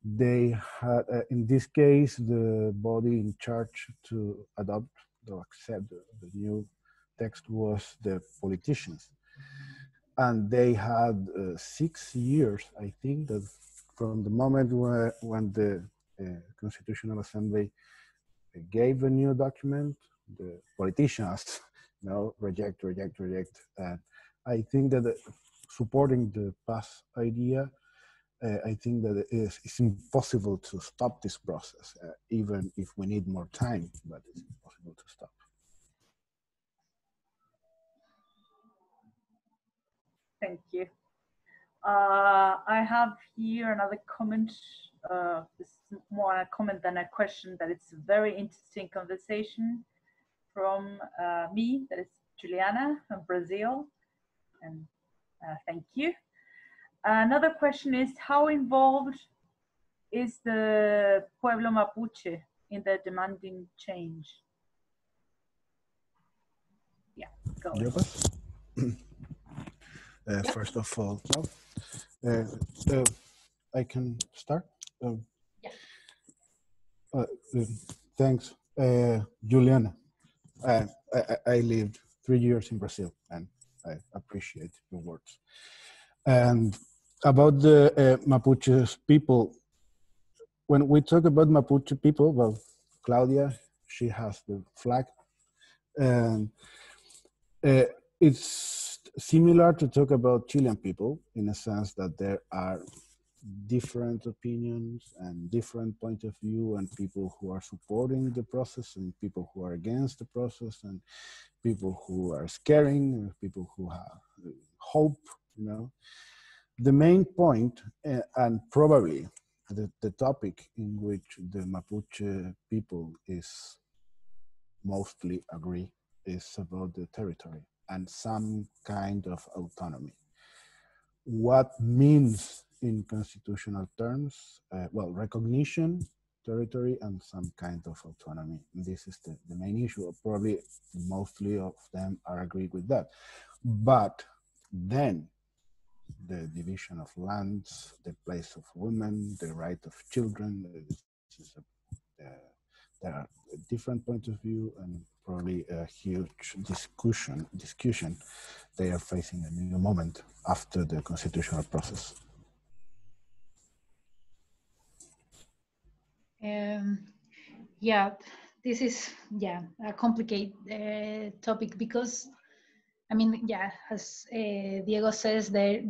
Speaker 4: They had, in this case, the body in charge to adopt or accept the new text was the politicians. And they had 6 years, I think, that from the moment when the Constitutional Assembly gave a new document, the politicians no, reject. I think that supporting the past idea, I think that it's impossible to stop this process, even if we need more time, but it's impossible to stop.
Speaker 1: Thank you. I have here another comment. This is more a comment than a question, that it's a very interesting conversation from me, that is Juliana from Brazil, and thank you. Another question is, how involved is the Pueblo Mapuche in the demanding change? Yeah, go ahead.
Speaker 4: First of all, I can start. Thanks, Juliana. I lived 3 years in Brazil, and I appreciate your words. And about the Mapuche people, when we talk about Mapuche people, well, Claudia, she has the flag, and it's similar to talk about Chilean people in a sense that there are different opinions and different point of view, and people who are supporting the process and people who are against the process, and people who are scaring, and people who have hope, you know. The main point, and probably the topic in which the Mapuche people is mostly agree, is about the territory and some kind of autonomy. What means in constitutional terms? Well, recognition, territory, and some kind of autonomy. This is the main issue. Probably mostly of them are agreed with that. But then the division of lands, the place of women, the right of children, there are different points of view and probably a huge discussion they are facing a new moment after the constitutional process.
Speaker 2: Yeah, this is a complicated topic, because I mean, yeah, as Diego says, there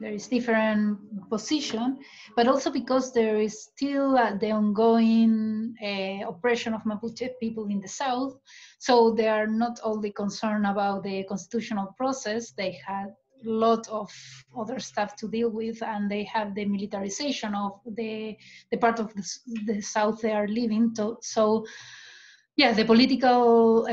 Speaker 2: is different position, but also because there is still the ongoing oppression of Mapuche people in the south. So they are not only concerned about the constitutional process, they had a lot of other stuff to deal with, and they have the militarization of the part of the south they are living. So yeah, the political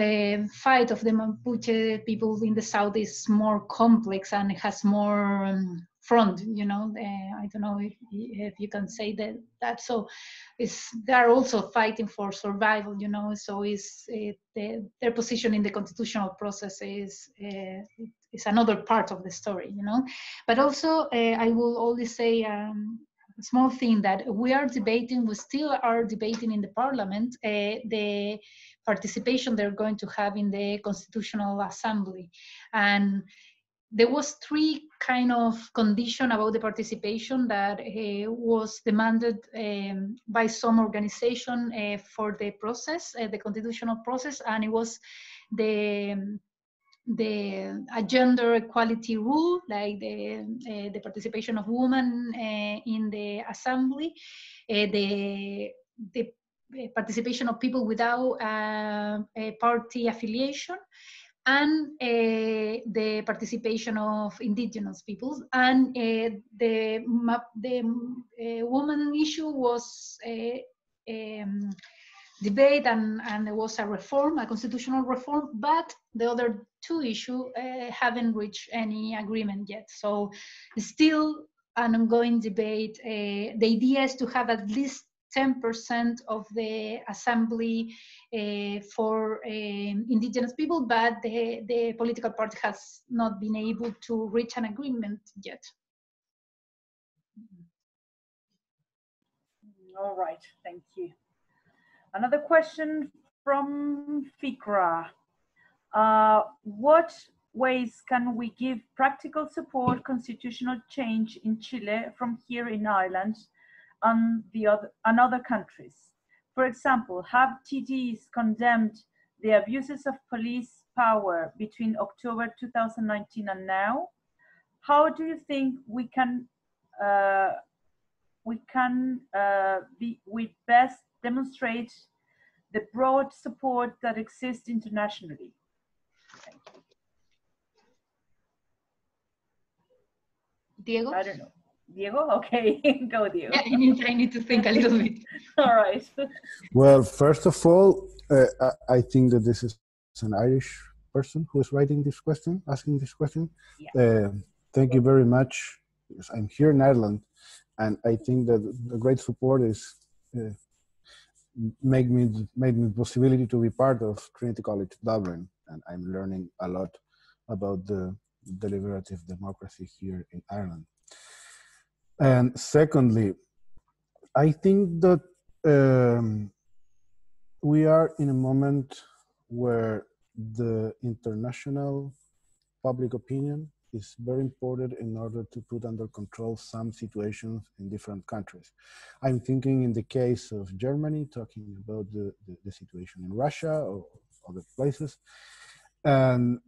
Speaker 2: fight of the Mapuche people in the south is more complex and it has more front, you know. I don't know if you can say that. So they are also fighting for survival, you know. So their position in the constitutional process is another part of the story, you know. But also, I will only say small thing that we still are debating in the parliament the participation they're going to have in the Constitutional Assembly. And there was 3 kind of condition about the participation that was demanded by some organization for the process, the constitutional process, and it was the gender equality rule, like the participation of women in the assembly, the participation of people without a party affiliation, and the participation of indigenous peoples. And the woman issue was debate, and there was a constitutional reform, but the other 2 issues haven't reached any agreement yet. So it's still an ongoing debate. The idea is to have at least 10% of the assembly for indigenous people, but the political party has not been able to reach an agreement yet.
Speaker 1: All right, thank you. Another question from Fikra. What ways can we give practical support constitutional change in Chile from here in Ireland and other countries? For example, have TDs condemned the abuses of police power between October 2019 and now, how do you think we can best demonstrate the broad support that exists internationally? Thank you.
Speaker 2: Diego?
Speaker 1: I don't know. Diego? Okay, go Diego.
Speaker 2: Yeah, I need to think a little bit.
Speaker 1: All right.
Speaker 4: Well, first of all, I think that this is an Irish person who is writing this question, asking this question.
Speaker 1: Yeah.
Speaker 4: Thank you very much. Because I'm here in Ireland, and I think that the great support is made me the possibility to be part of Trinity College Dublin, and I'm learning a lot about the deliberative democracy here in Ireland. And secondly, I think that we are in a moment where the international public opinion is very important in order to put under control some situations in different countries. I'm thinking in the case of Germany, talking about the situation in Russia or other places. And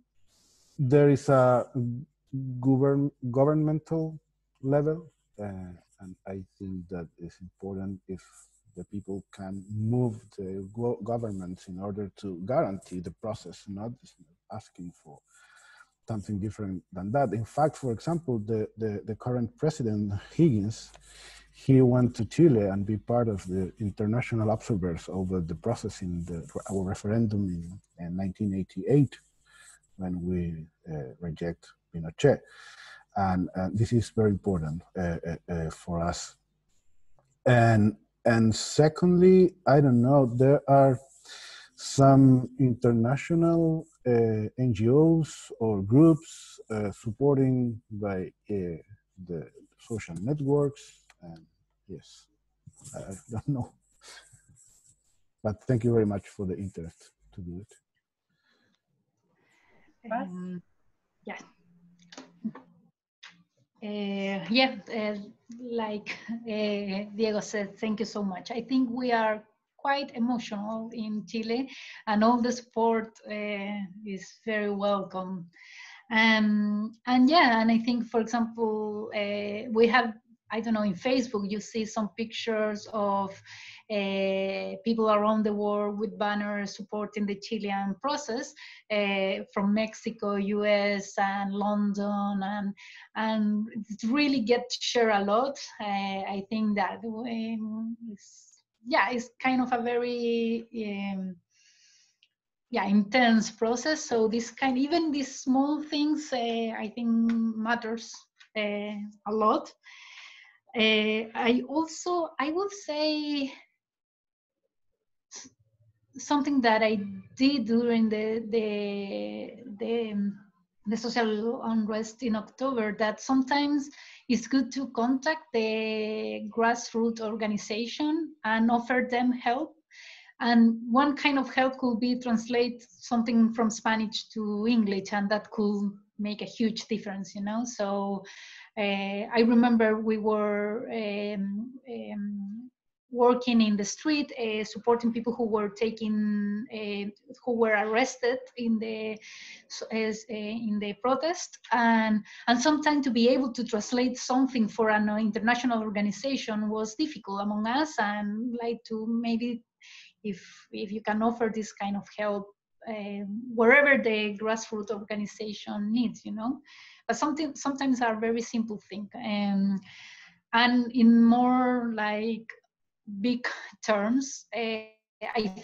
Speaker 4: there is a governmental level, and I think that it's important if the people can move the governments in order to guarantee the process, not asking for something different than that. In fact, for example, the current president, Higgins, he went to Chile and be part of the international observers over the process in our referendum in 1988, when we reject Pinochet. And this is very important for us. And secondly, I don't know, there are some international NGOs or groups supporting by the social networks. And yes, I don't know. But thank you very much for the interest to do it.
Speaker 2: Yeah. Like Diego said, thank you so much. I think we are quite emotional in Chile, and all the support is very welcome. And I think, for example, we have, I don't know, in Facebook, you see some pictures of people around the world with banners supporting the Chilean process from Mexico, US, and London, and it really gets shared a lot. I think that it's kind of a very intense process. So even these small things, I think matters a lot. I would say something that I did during the social unrest in October, that sometimes it's good to contact the grassroots organization and offer them help. And one kind of help could be translate something from Spanish to English, and that could make a huge difference, you know? So I remember we were working in the street, supporting people who were who were arrested in the protest, and sometimes to be able to translate something for an international organization was difficult among us, and like to maybe if you can offer this kind of help wherever the grassroots organization needs, you know. But sometimes are very simple things, and in more like big terms, I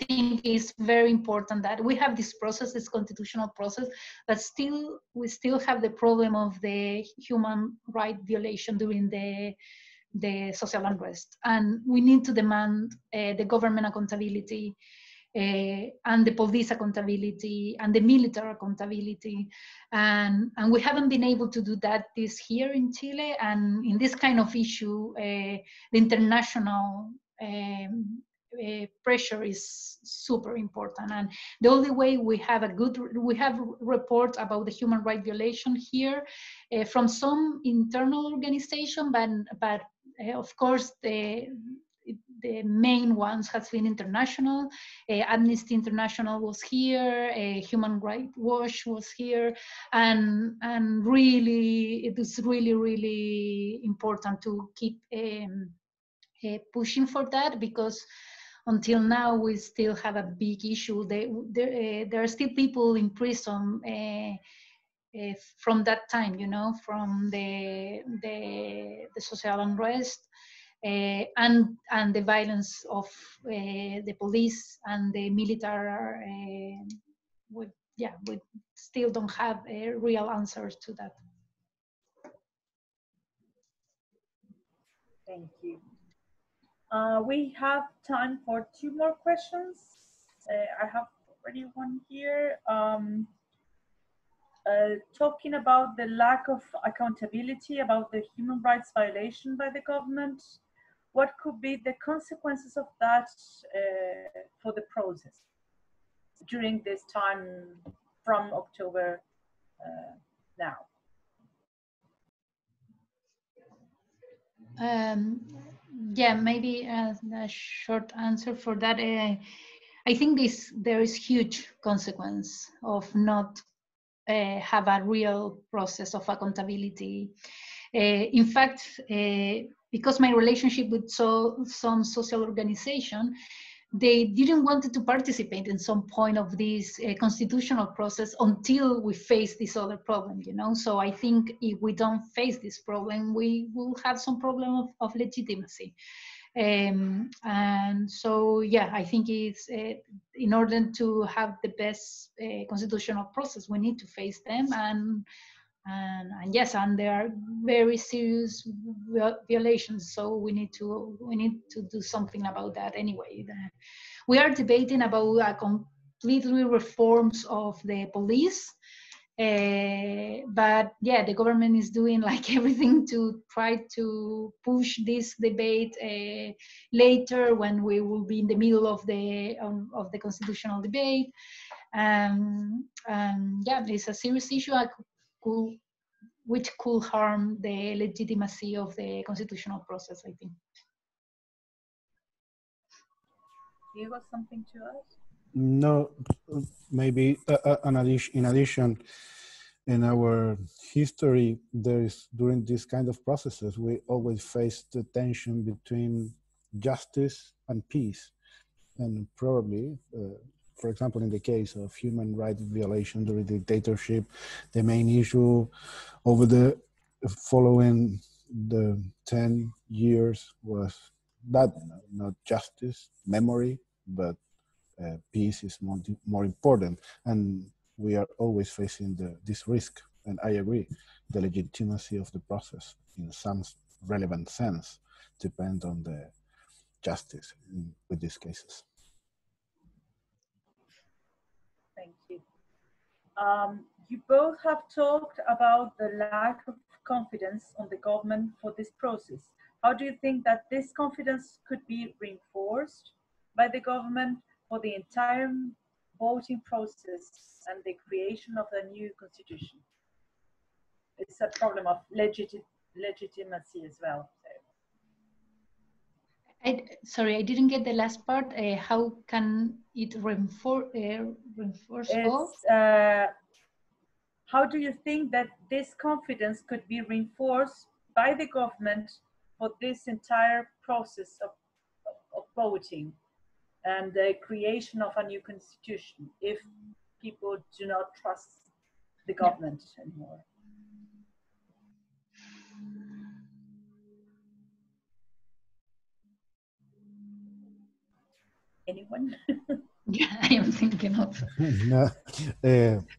Speaker 2: think it's very important that we have this process, this constitutional process, but we still have the problem of the human right violation during the social unrest, and we need to demand the government accountability, and the police accountability, and the military accountability, and we haven't been able to do that this here in Chile. And in this kind of issue, the international pressure is super important. And the only way we have report about the human rights violation here from some internal organization, but of course the main ones has been international. Amnesty International was here, Human Rights Watch was here, and really it is really important to keep pushing for that, because until now we still have a big issue. There are still people in prison from that time, you know, from the social unrest and the violence of the police and the military. We still don't have real answers to that.
Speaker 1: Thank you. We have time for 2 more questions. I have already one here. Talking about the lack of accountability about the human rights violation by the government, what could be the consequences of that for the process during this time from October now?
Speaker 2: Yeah, maybe a short answer for that. I think there is huge consequence of not have a real process of accountability. In fact, because my relationship with some social organization, they didn't want to participate in some point of this constitutional process until we face this other problem, you know. So I think if we don't face this problem, we will have some problem of legitimacy. And so, yeah, I think it's in order to have the best constitutional process, we need to face them, and yes, and there are very serious violations. So we need to do something about that anyway. We are debating about a completely reforms of the police. But yeah, the government is doing like everything to try to push this debate later, when we will be in the middle of the constitutional debate. Yeah, it's a serious issue which could harm the legitimacy of the constitutional process, I think.
Speaker 1: Do you have something to add?
Speaker 4: No, maybe in addition, in our history, during these kind of processes, we always face the tension between justice and peace. And probably, for example, in the case of human rights violation during dictatorship, the main issue over the following the 10 years was that, not justice, memory, but peace is more important. And we are always facing this risk. And I agree, the legitimacy of the process in some relevant sense depends on the justice with these cases.
Speaker 1: Thank you. You both have talked about the lack of confidence on the government for this process. How do you think that this confidence could be reinforced by the government for the entire voting process and the creation of a new constitution? It's a problem of legitimacy as well.
Speaker 2: Sorry, I didn't get the last part. How can it reinforce
Speaker 1: how do you think that this confidence could be reinforced by the government for this entire process of voting and the creation of a new constitution if people do not trust the government anymore? Anyone?
Speaker 2: Yeah, I am thinking of.
Speaker 4: No,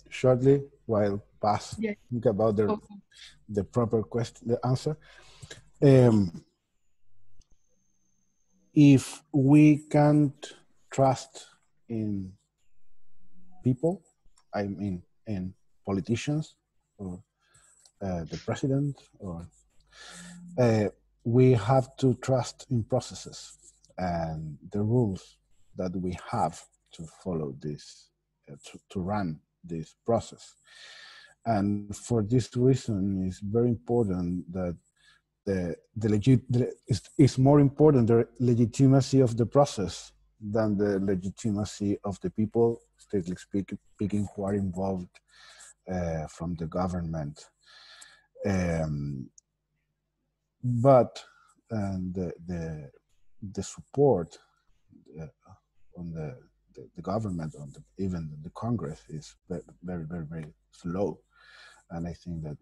Speaker 4: shortly, while Paz think about the proper question, the answer. If we can't trust in people, I mean in politicians or the president, or we have to trust in processes and the rules that we have to follow this, to run this process. And for this reason, it's very important that it's more important the legitimacy of the process than the legitimacy of the people, strictly speaking, who are involved from the government. But the support on the government, on even the Congress, is very, very, very slow. And I think that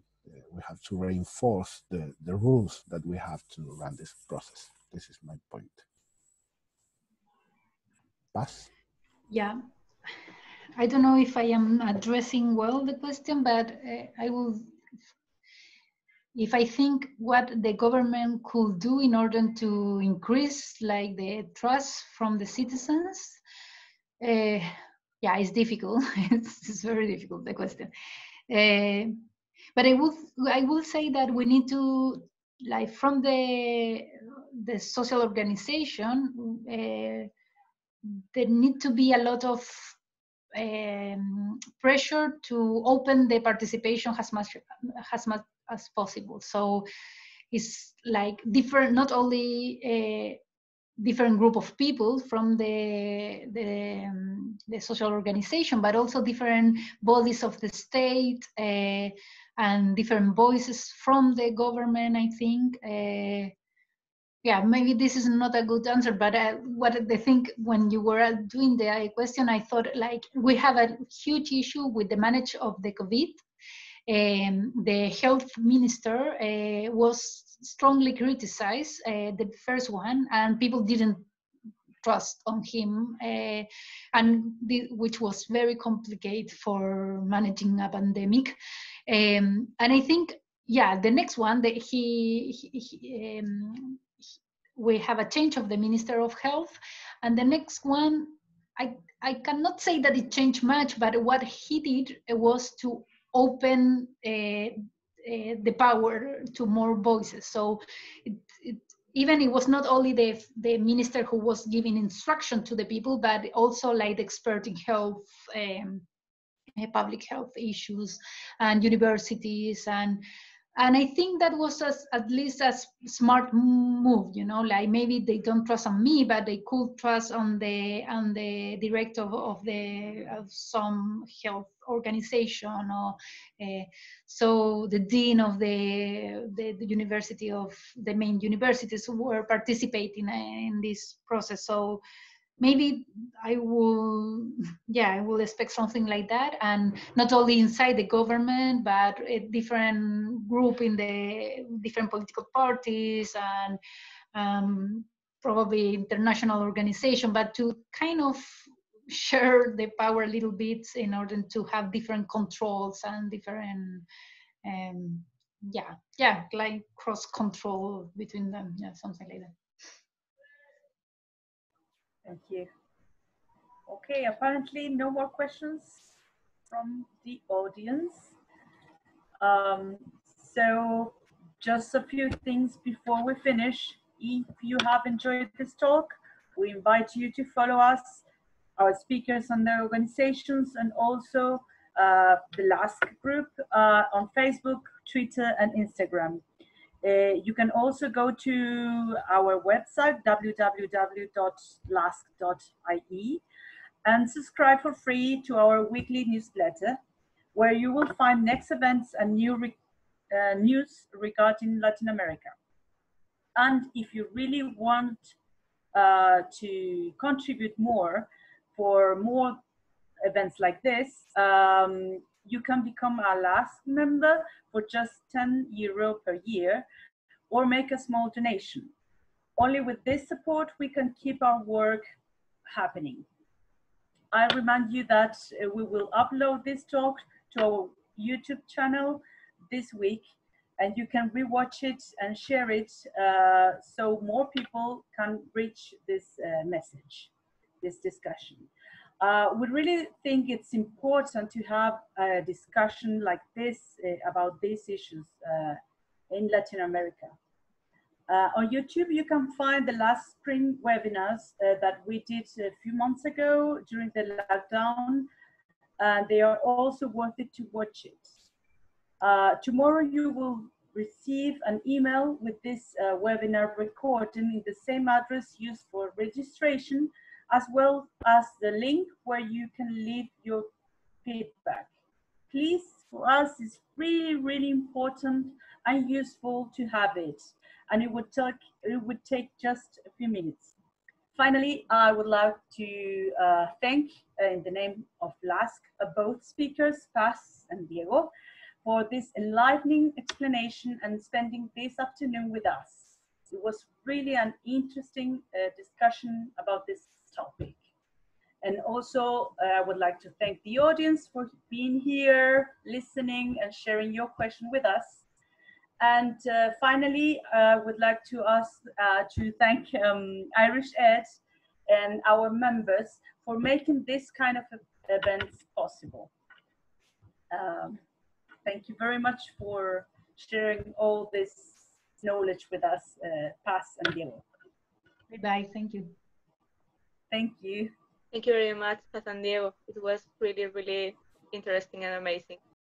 Speaker 4: we have to reinforce the rules that we have to run this process. This is my point. Paz?
Speaker 2: Yeah. I don't know if I am addressing well the question, but I will, if I think what the government could do in order to increase like the trust from the citizens, yeah, it's difficult. It's very difficult, the question. But I will say that we need to, like, from the social organization, there need to be a lot of pressure to open the participation as much as possible. So it's like different, not only a different group of people from the social organization, but also different bodies of the state and different voices from the government, I think. Yeah, maybe this is not a good answer, but what I think when you were doing the question, I thought like we have a huge issue with the management of the COVID. The health minister was strongly criticized, the first one, and people didn't trust on him, which was very complicated for managing a pandemic. And I think, yeah, the next one that we have a change of the Minister of Health, and the next one, I cannot say that it changed much, but what he did was to open the power to more voices. So even it was not only the minister who was giving instruction to the people, but also like the expert in health, public health issues, and universities, and I think that was at least a smart move, you know, like maybe they don't trust on me, but they could trust on the director of some health organization, or so the dean of the university, of the main universities who were participating in this process. So maybe I will expect something like that, and not only inside the government, but a different group in the different political parties, and probably international organization, but to kind of share the power a little bit in order to have different controls and different, like cross control between them, something like that.
Speaker 1: Thank you. Okay, apparently no more questions from the audience. So just a few things before we finish. If you have enjoyed this talk, we invite you to follow us, our speakers and their organizations, and also the LASK group on Facebook, Twitter, and Instagram. You can also go to our website, www.lask.ie, and subscribe for free to our weekly newsletter, where you will find next events and new news regarding Latin America. And if you really want to contribute more for more events like this, you can become a LASK member for just €10 per year, or make a small donation. Only with this support, we can keep our work happening. I remind you that we will upload this talk to our YouTube channel this week, and you can rewatch it and share it so more people can reach this message, this discussion. We really think it's important to have a discussion like this about these issues in Latin America. On YouTube, you can find the last spring webinars that we did a few months ago during the lockdown. They are also worth it to watch it. Tomorrow, you will receive an email with this webinar recording in the same address used for registration, as well as the link where you can leave your feedback. Please, for us, it's really, really important and useful to have it, and it would take just a few minutes. Finally, I would like to thank, in the name of LASK, both speakers, Paz and Diego, for this enlightening explanation and spending this afternoon with us. It was really an interesting discussion about this topic. And also, I would like to thank the audience for being here, listening, and sharing your question with us. And finally, I would like to thank Irish Ed and our members for making this kind of events possible. Thank you very much for sharing all this knowledge with us, Paz and Diego.
Speaker 2: Bye-bye, thank you.
Speaker 1: Thank you.
Speaker 3: Thank you very much, Paz and Diego. It was really, really interesting and amazing.